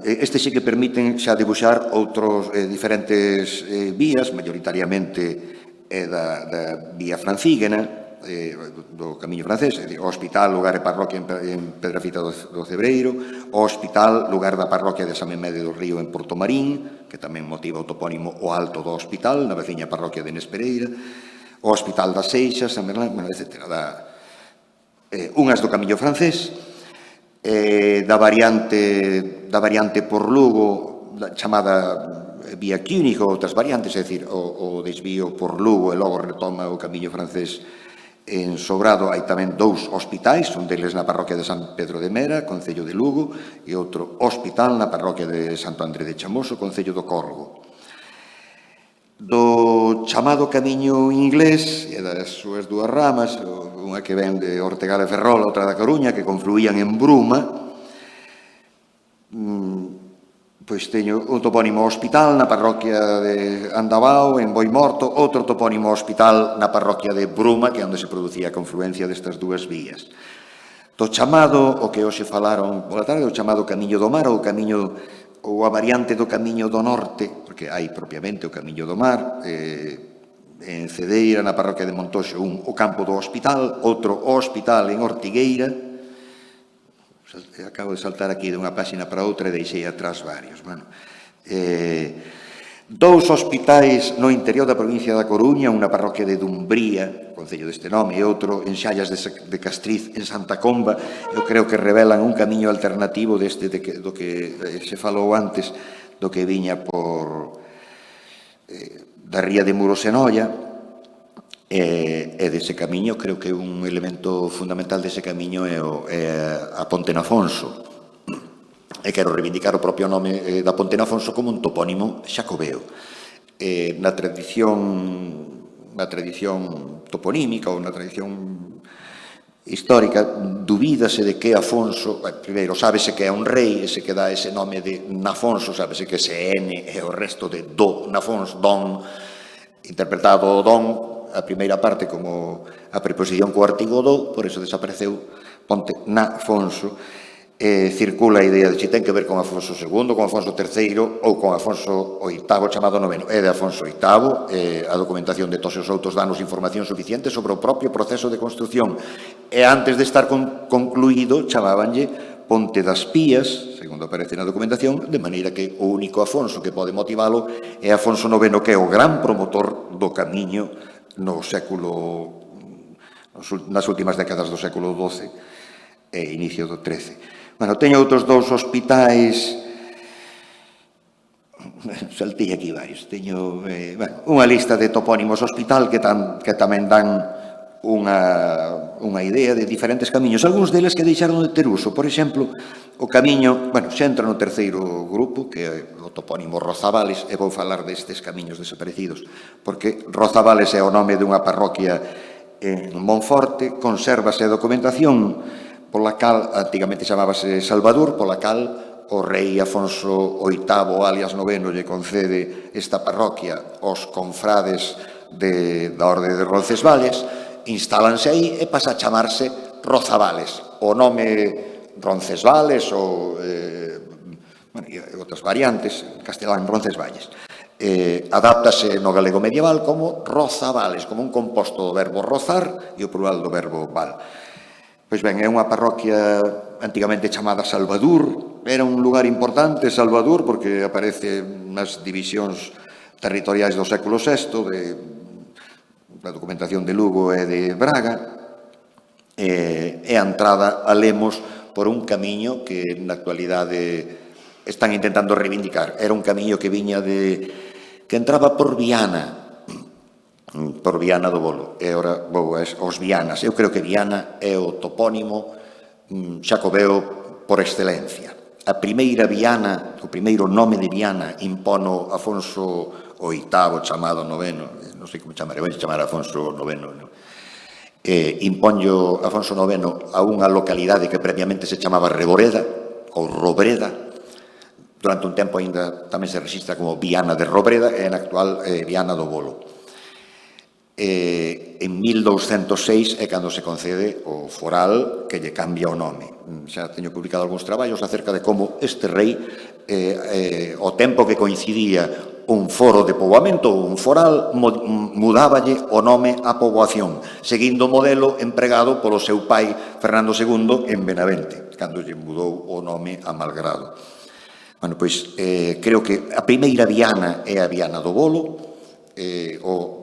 Speaker 5: Este sí que permiten xa dibuixar outros diferentes vías, maioritariamente da vía francígena, do Camiño francés, o hospital, lugar e parroquia en Pedrafita do Cebreiro, o hospital, lugar da parroquia de San Memede do Río en Portomarín, que tamén motiva o topónimo o Alto do Hospital, na veciña parroquia de Nespereira, o Hospital das Seixas, San Bernardo, etc. Unhas do Camiño francés, da variante por Lugo, chamada vía Cúnico, outras variantes, é dicir, o desvío por Lugo e logo retoma o Camiño francés En Sobrado hai tamén 2 hospitais, un deles na parroquia de San Pedro de Mera, concello de Lugo, e outro hospital na parroquia de Santo André de Chamoso, concello do Corgo. Do chamado camiño inglés e das súas dúas ramas, unha que ven de Ortegal e Ferrol, outra da Coruña, que confluían en Bruma, pois teño un topónimo hospital na parroquia de Andabao, en Boimorto, outro topónimo hospital na parroquia de Bruma, que é onde se producía a confluencia destas dúas vías. Do chamado, o que hoxe falaron pola tarde, o chamado Camiño do Mar, ou a variante do Camiño do Norte, porque hai propiamente o Camiño do Mar, en Cedeira, na parroquia de Montoxo, o campo do hospital, outro hospital en Ortigueira. Acabo de saltar aquí dunha páxina para outra e deixei atrás varios. Bueno, 2 hospitais no interior da provincia da Coruña, unha parroquia de Dumbría, concello deste nome, e outro en Xallas de Castriz, en Santa Comba. Eu creo que revelan un camiño alternativo deste do que se falou antes, do que viña por da ría de Murosenoia. E dese camiño, creo que un elemento fundamental dese camiño é a Ponte Nafonso. E quero reivindicar o propio nome da Ponte Nafonso como un topónimo xacobeo. Na tradición toponímica ou na tradición histórica, dubídase de que Afonso, primeiro, sábese que é un rei, ese que dá ese nome de Nafonso, sábese que ese N é o resto de do Nafonso, don, interpretado o don, a primeira parte como a preposición co artigo do, por eso desapareceu Ponte Nafonso. Circula a idea de se ten que ver con Afonso II, con Afonso III ou con Afonso VIII, chamado noveno. É de Afonso VIII, a documentación de todos os outros danos información suficiente sobre o propio proceso de construción. E antes de estar concluído, chamábanlle Ponte das Pías, segundo aparece na documentación, de maneira que o único Afonso que pode motivalo é Afonso IX, que é o gran promotor do camiño nas últimas décadas do século XII e inicio do XIII. Bueno, teño outros 2 hospitais, saltei aquí varios, teño unha lista de topónimos hospital que tamén dan unha idea de diferentes camiños, algúns deles que deixaron de ter uso. Por exemplo, o camiño, xa entra no terceiro grupo, que é o topónimo Rozavales, e vou falar destes camiños desaparecidos, porque Rozavales é o nome dunha parroquia en Monforte, consérvase a documentación pola cal, antigamente chamábase Salvador, pola cal o rei Afonso VIII, alias IX, lle concede esta parroquia aos confrades da Orde de Roncesvalles, instálanse aí e pasa a chamarse Rozavales. O nome Roncesvalles ou outras variantes, en castelán Roncesvalles, adáptase no galego medieval como Rozavales, como un composto do verbo rozar e o plural do verbo val. Pois ben, é unha parroquia antigamente chamada Salvador, era un lugar importante Salvador porque aparece nas divisións territoriais do século VI, da documentación de Lugo e de Braga, e a entrada a Lemos por un camiño que na actualidade están intentando reivindicar. Era un camiño que viña que entraba por Viana do Bolo, e ora vou aos Vianas. Eu creo que Viana é o topónimo xacobeo por excelencia. A primeira Viana, o primeiro nome de Viana impono Afonso VIII, chamado noveno, non sei como chamar, vou chamar Afonso IX, imponllo Afonso IX a unha localidade que previamente se chamaba Reboreda ou Robreda. Durante un tempo ainda tamén se registra como Viana de Robreda e na actual Viana do Bolo. En 1206 é cando se concede o foral que lle cambia o nome. Xa teño publicado algúns traballos acerca de como este rei, o tempo que coincidía un foro de poboamento ou un foral, mudáballe o nome á poboación, seguindo o modelo empregado polo seu pai Fernando II en Benavente, cando lle mudou o nome a Malgrado. Bueno, pois, creo que a primeira Viana é a Viana do Bolo,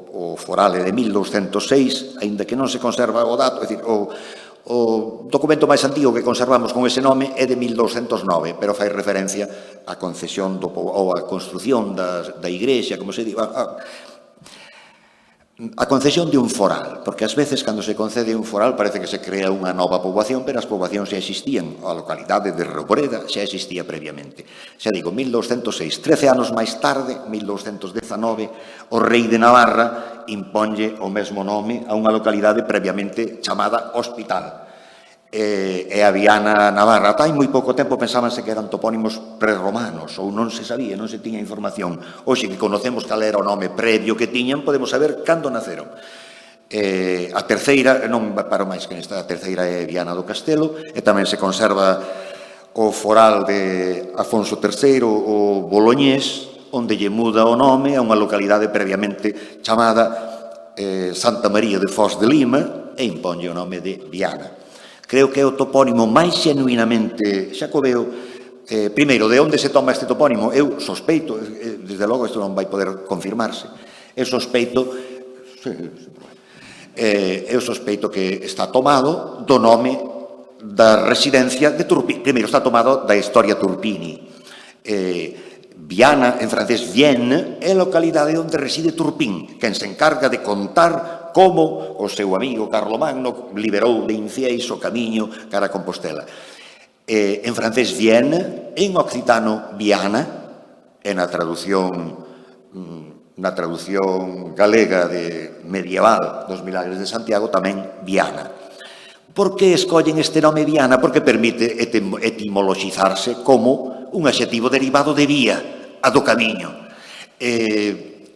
Speaker 5: o foral é de 1206, aínda que non se conserva o dato, é dicir, o documento máis antigo que conservamos con ese nome é de 1209, pero fai referencia á concesión ou á construción da igrexa, como se diga. a concesión de un foral, porque ás veces cando se concede un foral parece que se crea unha nova poboación, pero as poboacións xa existían, a localidade de Reboreda xa existía previamente. Xa digo, 1206, 13 anos máis tarde, 1219, o rei de Navarra imponlle o mesmo nome a unha localidade previamente chamada Hospital. E a Viana Navarra, ata hai moi pouco tempo pensábanse que eran topónimos prerromanos ou non se sabía, non se tiña información. Hoxe que conocemos cal era o nome previo que tiñan, podemos saber cando naceron. A terceira, non paro máis que nesta, a terceira é Viana do Castelo, e tamén se conserva o foral de Afonso III, o Boloñés, onde lle muda o nome a unha localidade previamente chamada Santa María de Foz de Lima e imponlle o nome de Viana. Creo que é o topónimo máis xenuinamente xacobeo. Primeiro, de onde se toma este topónimo? Eu sospeito, desde logo isto non vai poder confirmarse, eu sospeito que está tomado do nome da residencia de Turpini. Primeiro, está tomado da historia Turpini. Viana, en francés, Vienne, é a localidade onde reside Turpín, quen se encarga de contar como o seu amigo Carlomagno liberou de Incieis o camiño cara a Compostela. En francés, Vienne, en occitano, Viana, e na traducción galega medieval dos Milagres de Santiago tamén Viana. Por que escollen este nome Viana? Porque permite etimoloxizarse como un adxetivo derivado de vía, a do camiño.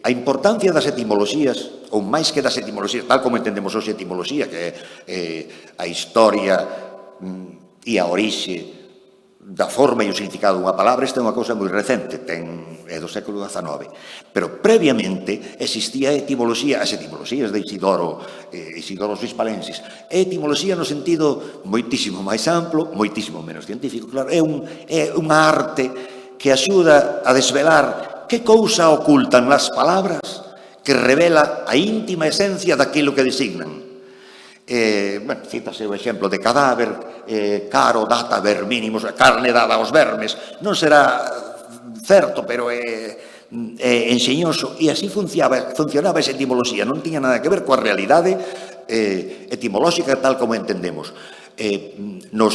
Speaker 5: A importancia das etimoloxías, ou máis que das etimoloxías, tal como entendemos hoxe etimoloxía, que é a historia e a orixe da forma e o significado dunha palabra, esta é unha cousa moi recente, é do século XIX. Pero previamente existía etimoloxía, as etimoloxías de Isidoro Hispalensis, etimoloxía no sentido moitísimo máis amplo, moitísimo menos científico, claro, é unha arte que axuda a desvelar que cousa ocultan as palabras que revela a íntima esencia daquilo que designan. Cítase o exemplo de cadáver, caro, data, ver mínimos, carne dada aos vermes. Non será certo, pero é enxeñoso, e así funcionaba esa etimoloxía, non tiña nada que ver coa realidade etimolóxica tal como entendemos. No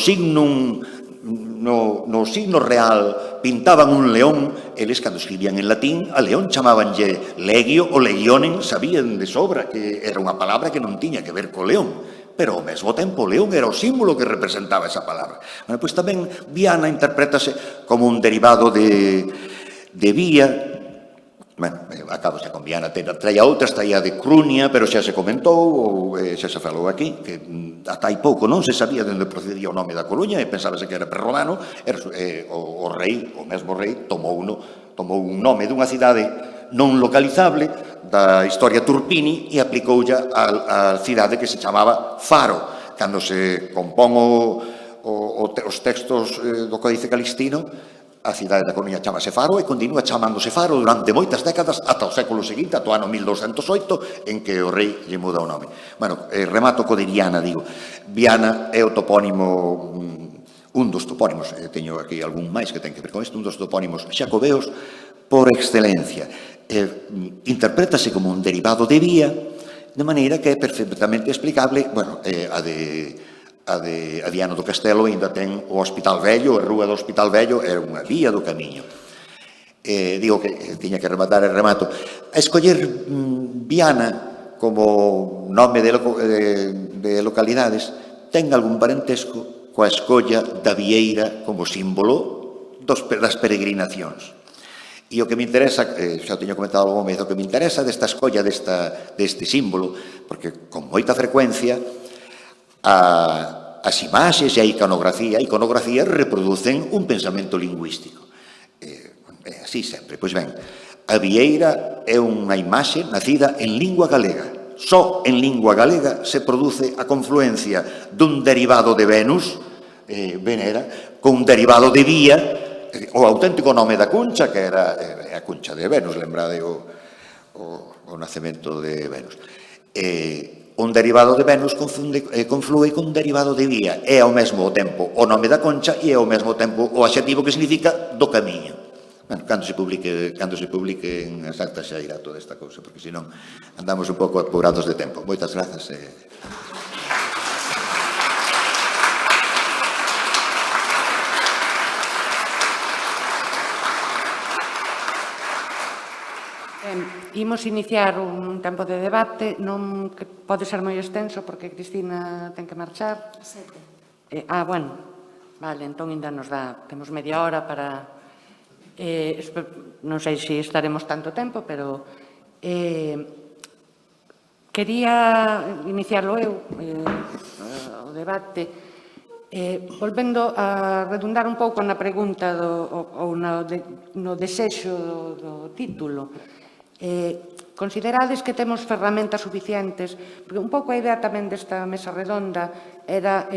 Speaker 5: signo real pintaban un león, eles cando escribían en latín, a león chamábanlle legio ou legionen, sabían de sobra que era unha palabra que non tiña que ver co león, pero ao mesmo tempo o león era o símbolo que representaba esa palabra. Pois tamén Viana interprétase como un derivado de vía. Acabo xa con Viana, traía outras, traía de Crunia, pero xa se comentou, ou xa se falou aquí, que ata hai pouco non se sabía de onde procedía o nome da Coruña, e pensábase que era prerromano, o mesmo rei, tomou un nome dunha cidade non localizable da historia Turpini e aplicoulla á cidade que se chamaba Faro. Cando se compón os textos do Códice Calixtino, a cidade da Coruña chamase Faro e continúa chamándose Faro durante moitas décadas ata o século seguinte, ata o ano 1208, en que o rei lle muda o nome. Remato co de Viana, digo. Viana é o topónimo, un dos topónimos, teño aquí algún máis que ten que ver con isto, un dos topónimos xacobeos por excelencia. Interprétase como un derivado de vía, de maneira que é perfectamente explicable, a Viana do Castelo ainda ten o Hospital Vello, a Rúa do Hospital Vello é unha vía do camiño. Digo que tiña que rematar e remato. A escoller Viana como nome de localidades ten algún parentesco coa escolla da vieira como símbolo das peregrinacións. E o que me interesa, xa o teño comentado algo máis, o que me interesa desta escolla, deste símbolo, porque con moita frecuencia as imaxes e a iconografía reproducen un pensamento lingüístico. É así sempre. Pois ben, a vieira é unha imaxe nacida en lingua galega. Só en lingua galega se produce a confluencia dun derivado de Venus, Venera, con un derivado de vía, o auténtico nome da Cuncha, que era a Cuncha de Venus, lembrade o nacemento de Venus. Un derivado de Venus conflúe con un derivado de vía. É ao mesmo tempo o nome da Concha e é ao mesmo tempo o adxetivo que significa do camiño. Bueno, cando se publiquen as actas xa irá toda esta cousa, porque senón andamos un pouco apurados de tempo. Moitas grazas.
Speaker 1: Imos iniciar un tempo de debate, non que pode ser moi extenso porque Cristina ten que marchar. Bueno, vale, entón ainda nos dá, temos media hora para... non sei se estaremos tanto tempo, pero quería iniciarlo eu, o debate, volvendo a redundar un pouco na pregunta ou no desexo do título. Considerades que temos ferramentas suficientes? Porque un pouco a idea tamén desta mesa redonda era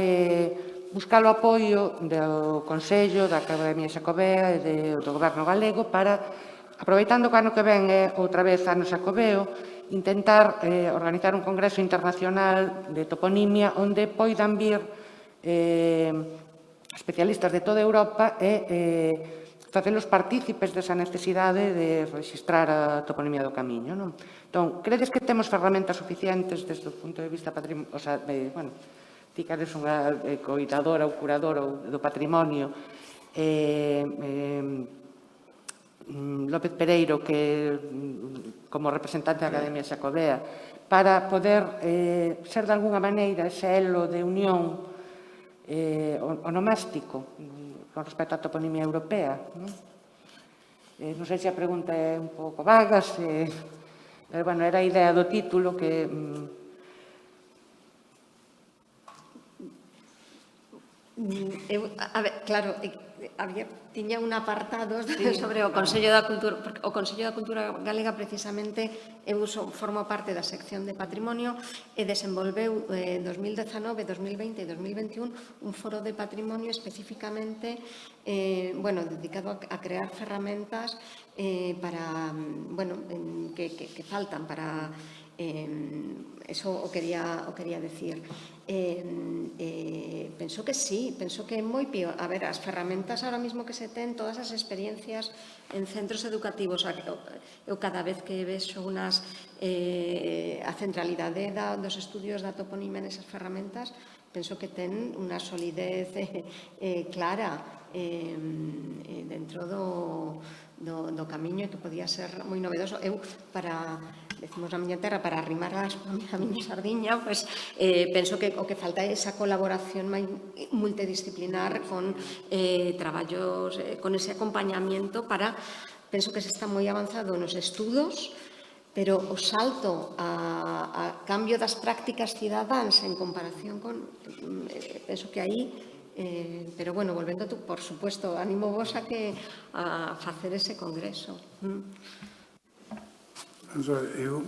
Speaker 1: buscar o apoio do Consello, da Academia Xacobea e do Goberno galego para, aproveitando que ano que ven é outra vez ano Xacobeo, intentar organizar un congreso internacional de toponimia onde poidan vir especialistas de toda Europa e facelos partícipes desa necesidade de registrar a toponimia do camiño. Entón, credes que temos ferramentas suficientes desde o punto de vista patrimonial? O sea, bueno, ti que eres unha coidadora ou curadora do patrimonio, López Pereiro, que como representante da Academia Xacobea, para poder ser de alguna maneira ese elo de unión onomástico con respecto á toponimia europea. Non sei se a pregunta é un pouco vaga, pero, bueno, era a idea do título que...
Speaker 2: Claro, tiña un apartado sobre o Consello da Cultura, porque o Consello da Cultura Galega precisamente formo parte da sección de patrimonio e desenvolveu 2019, 2020 e 2021 un foro de patrimonio especificamente dedicado a crear ferramentas que faltan para... Eso o quería decir. Penso que sí, penso que é moi pío. A ver, as ferramentas ahora mismo que se ten, todas as experiencias en centros educativos, eu cada vez que vexo a centralidade dos estudios da toponimia nesas ferramentas, penso que ten unha solidez clara dentro do camiño e que podía ser moi novedoso. Eu, decimos na miña terra, para arrimar a miña sardiña, penso que o que falta é esa colaboración multidisciplinar con traballos, con ese acompañamiento penso que se está moi avanzado nos estudos, pero o salto a cambio das prácticas cidadáns en comparación con, penso que aí, pero, bueno, volvendo a tú, por supuesto, animo vos a facer ese congreso.
Speaker 4: Eu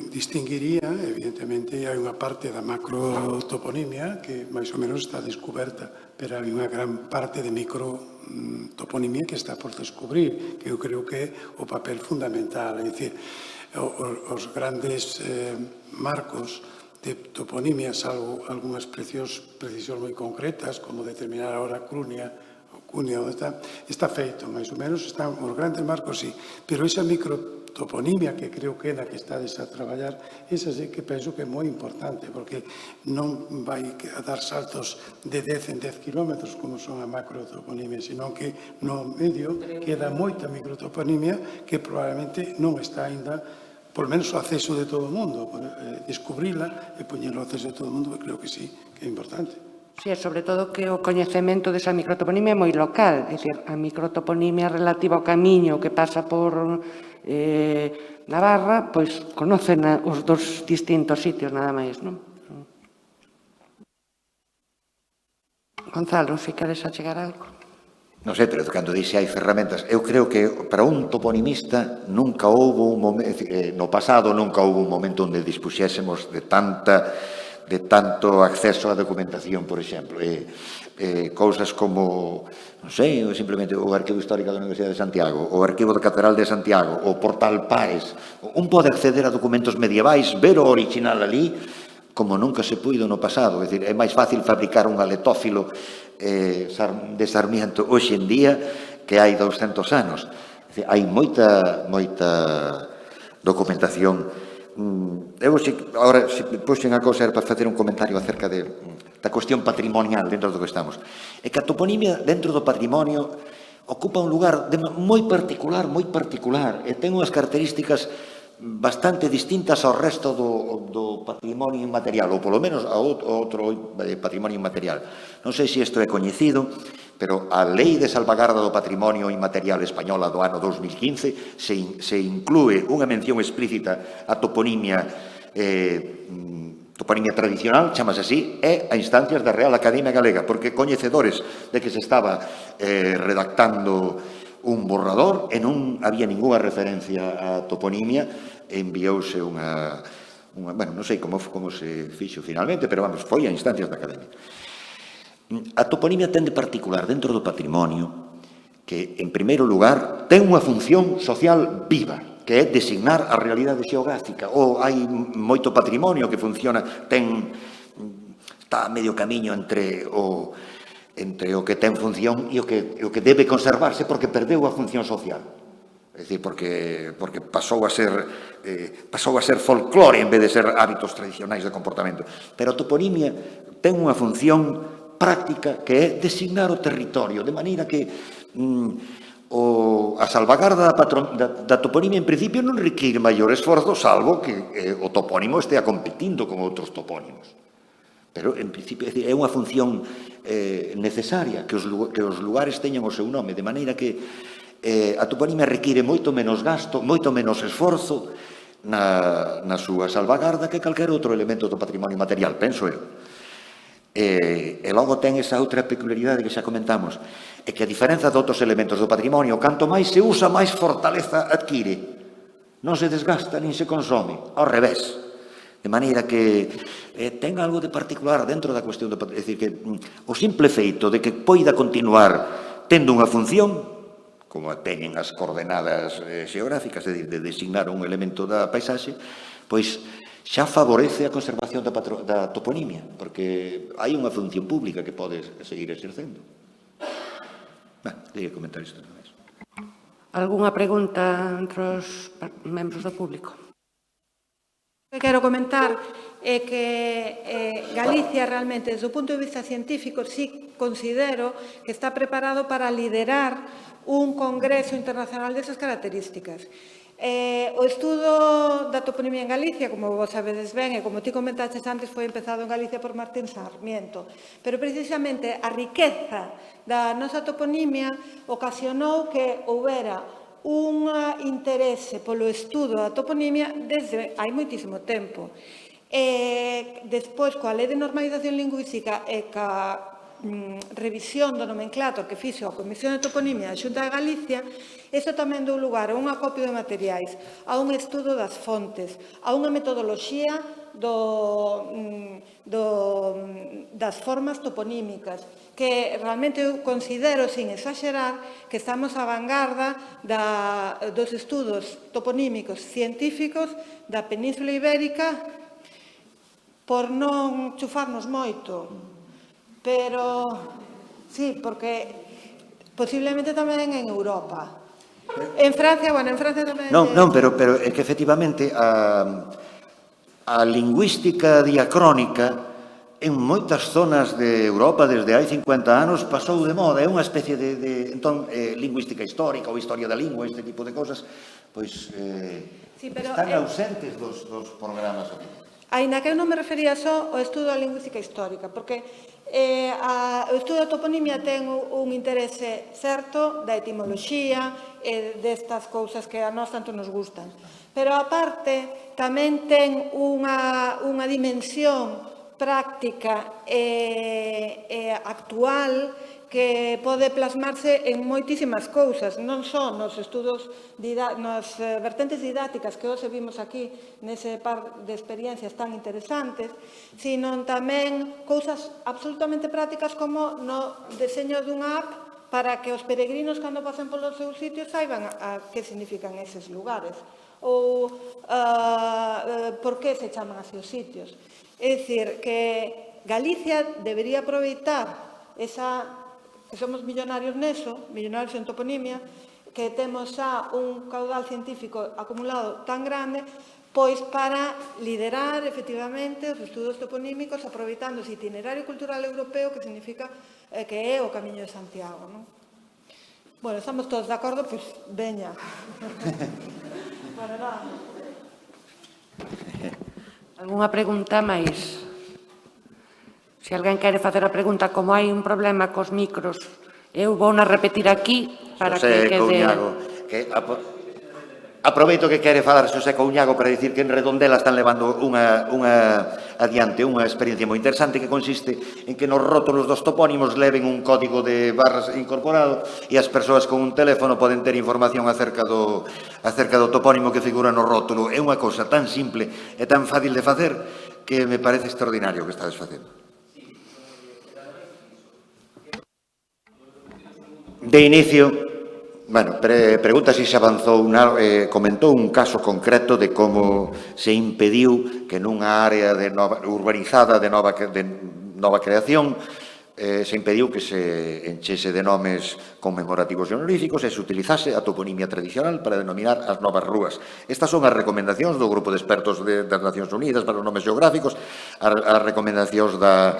Speaker 4: distinguiría, evidentemente, hai unha parte da macrotoponimia que máis ou menos está descoberta, pero hai unha gran parte de microtoponimia que está por descubrir, que eu creo que é o papel fundamental. É dicir, os grandes marcos de toponimia, salvo algunhas precisións moi concretas, como determinar a hora cúnea, está feito, máis ou menos, están os grandes marcos, sí, pero esa microtoponimia que creo que é na que estades a traballar, esa sí que penso que é moi importante, porque non vai a dar saltos de 10 en 10 kilómetros como son a macrotoponimia, senón que no medio queda moita microtoponimia que probablemente non está aínda, por menos o acceso de todo o mundo, descubrila e poñerlo ao acceso de todo o mundo, creo que sí, que é importante.
Speaker 1: Sí, sobre todo que o coñecemento desa microtoponimia é moi local, é dicir, a microtoponimia relativa ao camiño que pasa por Navarra, pois conocen os dos distintos sitios, nada máis, non? Gonzalo, se queres achegar algo.
Speaker 5: Non sei, pero cando dixe hai ferramentas, eu creo que para un toponimista nunca houve un momento, no pasado nunca houve un momento onde dispuxésemos de tanto acceso á documentación, por exemplo, cousas como, non sei, simplemente o Arquivo Histórico da Universidade de Santiago, o Arquivo da Catedral de Santiago, o Portal Paes. Un pode acceder a documentos medievais, ver o original ali, como nunca se puido no pasado. É dicir, é máis fácil fabricar un aletófilo de Sarmiento hoxe en día que hai 200 anos. Hai moita documentación. Eu, agora, se puxen a cousa era para facer un comentario acerca da cuestión patrimonial dentro do que estamos. É que a toponimia dentro do patrimonio ocupa un lugar moi particular, e ten unhas características bastante distintas ao resto do patrimonio inmaterial, ou polo menos ao outro patrimonio inmaterial. Non sei se isto é coñecido, pero a Lei de Salvagarda do Patrimonio Inmaterial Española do ano 2015 se inclúe unha mención explícita a toponimia tradicional, chamase así, e a instancias da Real Academia Galega, porque coñecedores de que se estaba redactando un borrador e non había ninguna referencia a toponimia, enviouse unha bueno, non sei como se fixo finalmente, pero vamos, foi a instancias da Academia. A toponimia ten de particular dentro do patrimonio que, en primeiro lugar, ten unha función social viva, que é designar a realidade xeográfica. Ou hai moito patrimonio que funciona, está a medio camiño entre o que ten función e o que debe conservarse porque perdeu a función social. É dicir, porque pasou a ser folclore en vez de ser hábitos tradicionais de comportamento. Pero a toponimia ten unha función práctica que é designar o territorio, de maneira que a salvagarda da toponimia en principio non require maior esforzo, salvo que o topónimo estea competindo con outros topónimos. Pero, en principio, é unha función necesaria que os lugares teñan o seu nome, de maneira que a toponimia require moito menos gasto, moito menos esforzo na súa salvagarda que calquer outro elemento do patrimonio material, penso eu. E logo ten esa outra peculiaridade que xa comentamos, é que a diferenza de outros elementos do patrimonio, canto máis se usa, máis fortaleza adquire. Non se desgasta nin se consome, ao revés. De maneira que ten algo de particular dentro da cuestión do patrimonio. É dicir, que o simple feito de que poida continuar tendo unha función, como teñen as coordenadas xeográficas, é dicir, de designar un elemento da paisaxe, pois xa favorece a conservación da toponimia, porque hai unha función pública que pode seguir exercendo. Quería comentar isto tamén.
Speaker 1: Algúnha pregunta entre os membros do público?
Speaker 6: O que quero comentar é que Galicia realmente, desde o punto de vista científico, sí considero que está preparado para liderar un congreso internacional desas características. O estudo da toponimia en Galicia, como vos sabedes ben, e como ti comentaches antes, foi empezado en Galicia por Martín Sarmiento. Pero precisamente a riqueza da nosa toponimia ocasionou que houbera un interese polo estudo da toponimia desde hai moitísimo tempo. Despois, coa Lei de Normalización Lingüística e ca revisión do nomenclator que fixo a Comisión de Toponimia da Xunta de Galicia, iso tamén deu lugar a un acopio de materiais, a un estudo das fontes, a unha metodoloxía das formas toponímicas, que realmente eu considero, sin exagerar, que estamos á vanguarda dos estudos toponímicos científicos da Península Ibérica, por non chufarnos moito. Pero, sí, porque posiblemente tamén en Europa. En Francia, bueno, en Francia tamén...
Speaker 5: Non, pero é que efectivamente a lingüística diacrónica en moitas zonas de Europa desde hai 50 anos pasou de moda, é unha especie de entón, lingüística histórica ou historia da lingua, este tipo de cosas, pois están ausentes dos programas.
Speaker 6: Aínda que eu non me refería só ao estudo da lingüística histórica, porque o estudo da toponimia ten un interese certo da etimoloxía e destas cousas que a nós tanto nos gustan. Pero, aparte, tamén ten unha dimensión práctica e actual que pode plasmarse en moitísimas cousas, non só nos estudos, nas vertentes didácticas que hoxe vimos aquí, nese par de experiencias tan interesantes, sino tamén cousas absolutamente prácticas como no deseño dunha app para que os peregrinos, cando pasen polos seus sitios, saiban a que significan eses lugares ou por que se chaman así os sitios. É dicir, que Galicia debería aproveitar que somos millonarios neso, millonarios en toponimia, que temos xa un caudal científico acumulado tan grande, pois para liderar efectivamente os estudos toponímicos aproveitando ese itinerario cultural europeo que significa que é o Camiño de Santiago, non? Bueno, estamos todos de acordo, pois veña. Bueno, nada.
Speaker 1: Algúnha pregunta máis? Se alguén quere facer a pregunta, como hai un problema cos micros, eu vou na repetir aquí para que quede...
Speaker 5: Couñago, que aproveito que quere falar Xosé Couñago para dicir que en Redondela están levando adiante unha experiencia moi interesante que consiste en que nos rótulos dos topónimos leven un código de barras incorporado e as persoas con un teléfono poden ter información acerca do topónimo que figura no rótulo. É unha cousa tan simple e tan fácil de facer que me parece extraordinario que estades facendo. De inicio, pregunta se avanzou, comentou un caso concreto de como se impediu que nunha área urbanizada de nova creación se impediu que se enchese de nomes conmemorativos e honoríficos e se utilizase a toponimia tradicional para denominar as novas rúas. Estas son as recomendacións do Grupo de Expertos das Nacións Unidas para os Nomes Geográficos, as recomendacións da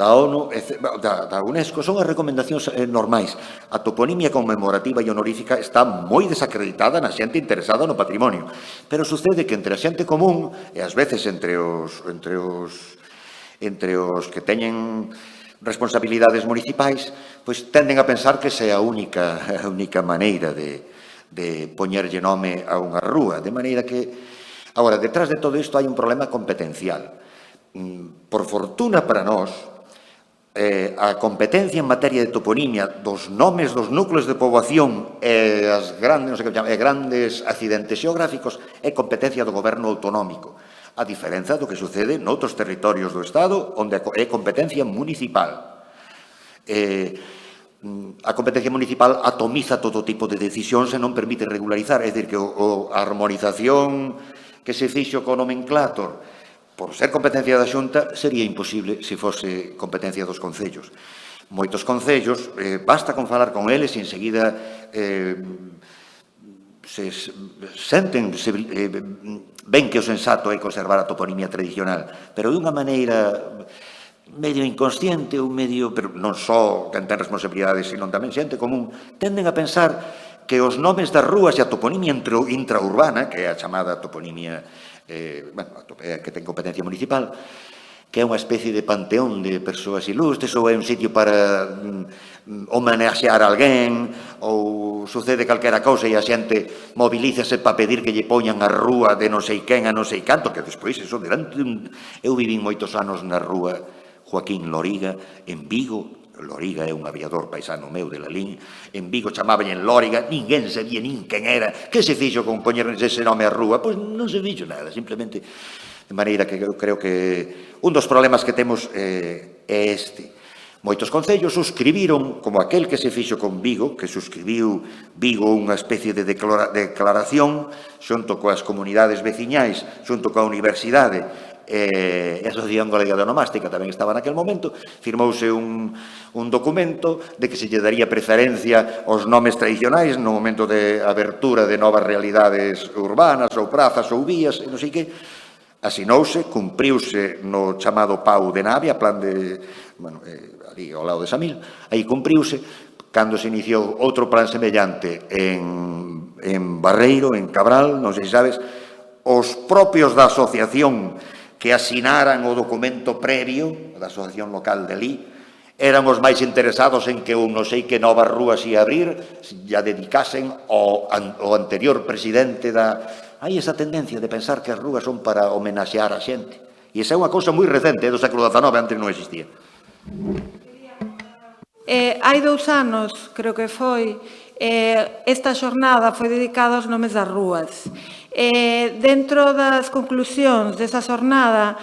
Speaker 5: ONU, da UNESCO, son as recomendacións normais. A toponimia conmemorativa e honorífica está moi desacreditada na xente interesada no patrimonio, pero sucede que entre a xente común e ás veces entre os que teñen responsabilidades municipais, pois tenden a pensar que esa é a única maneira de poñerlle nome a unha rúa, de maneira que... Agora, detrás de todo isto hai un problema competencial. Por fortuna para nós, a competencia en materia de toponimia dos nomes dos núcleos de poboación e as grandes accidentes xeográficos é competencia do goberno autonómico, a diferenza do que sucede noutros territorios do Estado onde é competencia municipal. A competencia municipal atomiza todo tipo de decisións e non permite regularizar, é dicir, que a armonización que se fixo co nomenclator por ser competencia da Xunta sería imposible se fose competencia dos concellos. Moitos concellos, basta con falar con eles e enseguida ven que o sensato é conservar a toponimia tradicional, pero de unha maneira medio inconsciente ou medio, pero non só quen ten responsabilidades, sino tamén xente común, tenden a pensar que os nomes das rúas e a toponimia intraurbana, que é a chamada toponimia que ten competencia municipal, que é unha especie de panteón de persoas ilustres, ou é un sitio para homenaxear a alguén, ou sucede calquera cousa e a xente mobilízase para pedir que lle poñan a rúa de non sei quen a non sei canto, que despois, eso, eu vivín moitos anos na rúa Joaquín Loriga, en Vigo. Loriga é un aviador paisano meu de Lalín, en Vigo chamaban en Lóriga, ninguén sabía nin quen era, que se fixo con poñer ese nome a rúa? Pois non se fixo nada, simplemente... De maneira que eu creo que un dos problemas que temos é este. Moitos concellos suscribiron, como aquel que se fixo con Vigo, que suscribiu Vigo unha especie de declaración xunto coas comunidades veciñais, xunto coa universidade e a Asociación Galega de Onomástica tamén estaba naquel momento, firmouse un documento de que se lle daría preferencia aos nomes tradicionais no momento de abertura de novas realidades urbanas ou prazas ou vías, e non sei que. Asinouse, cumpriuse no chamado Pau de Navia, plan de, ali ao lado de Samil, aí cumpriuse, cando se iniciou outro plan semellante en Barreiro, en Cabral, non sei se sabes, os propios da asociación que asinaran o documento previo, da asociación local de Lí, eran os máis interesados en que non sei que novas rúas ia abrir, ya dedicasen ao anterior presidente da... Hai esa tendencia de pensar que as rúas son para homenaxear a xente. E esa é unha cousa moi recente, do século XIX, antes non existía.
Speaker 6: Hai 2 anos, creo que foi, esta xornada foi dedicada aos nomes das rúas. Dentro das conclusións desa xornada,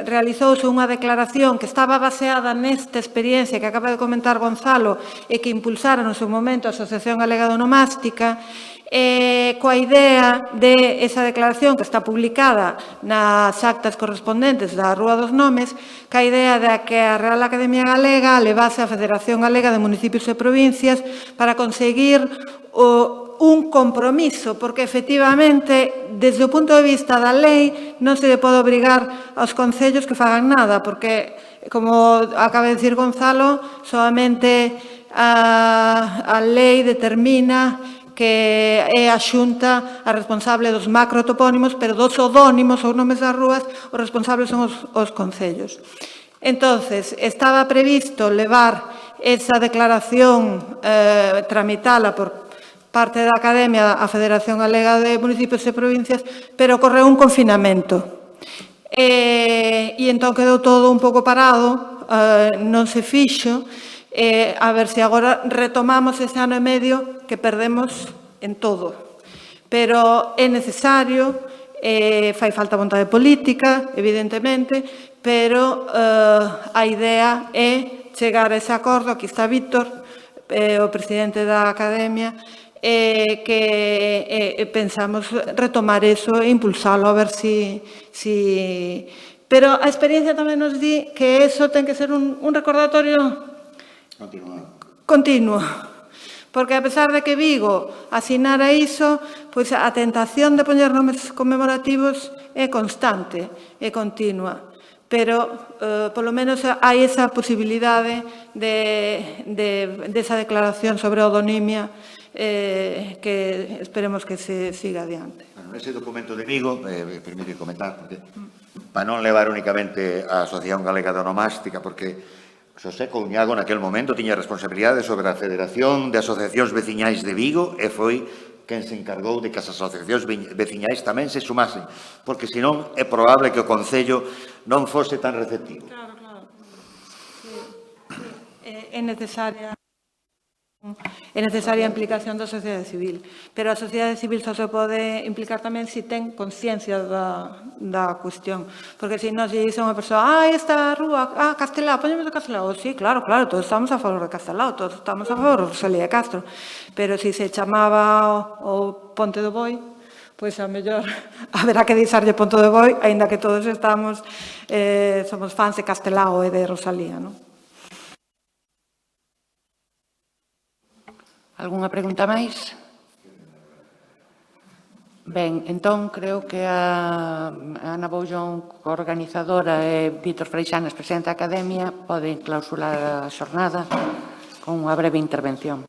Speaker 6: realizouse unha declaración que estaba baseada nesta experiencia que acaba de comentar Gonzalo e que impulsara no seu momento a Asociación Galega de Onomástica, coa idea de esa declaración que está publicada nas actas correspondentes da Rúa dos Nomes, ca idea de que a Real Academia Galega levase a Federación Galega de Municipios e Provincias para conseguir un compromiso, porque efectivamente, desde o punto de vista da lei, non se pode obrigar aos concellos que fagan nada, porque, como acaba de dicir Gonzalo, solamente a lei determina que é a Xunta a responsable dos macrotopónimos, pero dos odónimos ou nomes das rúas, os responsables son os concellos. Entonces, estaba previsto levar esa declaración, tramitala por parte da Academia a Federación Galega de Municipios e Provincias, pero ocorreu un confinamento. E entón quedou todo un pouco parado, non se fixo, a ver se agora retomamos ese ano e medio que perdemos en todo. Pero é necesario, fai falta vontade política, evidentemente, pero a idea é chegar a ese acordo. Aquí está Víctor, o presidente da Academia, que pensamos retomar eso e impulsalo a ver si... Pero a experiencia tamén nos di que eso ten que ser un recordatorio continuo. Porque a pesar de que Vigo asinara iso, pois a tentación de poñer nomes conmemorativos é constante, é continua. Pero, polo menos, hai esa posibilidade desa declaración sobre a odonimia que esperemos que se siga adiante.
Speaker 5: Bueno, ese documento de Vigo, permite comentar, porque para non levar únicamente a Asociación Galega de Onomástica, porque Xosé Couñago naquel momento tiña responsabilidade sobre a Federación de Asociacións Veciñais de Vigo e foi quen se encargou de que as asociacións veciñais tamén se sumasen, porque senón é probable que o Concello non fose tan receptivo.
Speaker 6: Claro, claro. É necesaria a implicación da sociedade civil, pero a sociedade civil só se pode implicar tamén se ten conciencia da cuestión, porque se non se dice a unha persoa, esta rúa, Castelao, poñemos de Castelao, sí, claro, todos estamos a favor de Castelao, todos estamos a favor de Rosalía de Castro, pero se se chamaba o Ponte do Boi, pois a mellor haberá que deixarlle Ponte do Boi, aínda que todos somos fans de Castelao e de Rosalía, non?
Speaker 1: Algunha pregunta máis? Ben, entón, creo que a Ana Boullón, organizadora, e Víctor Freixanes, presidente da Academia, poden clausurar a xornada con unha breve intervención.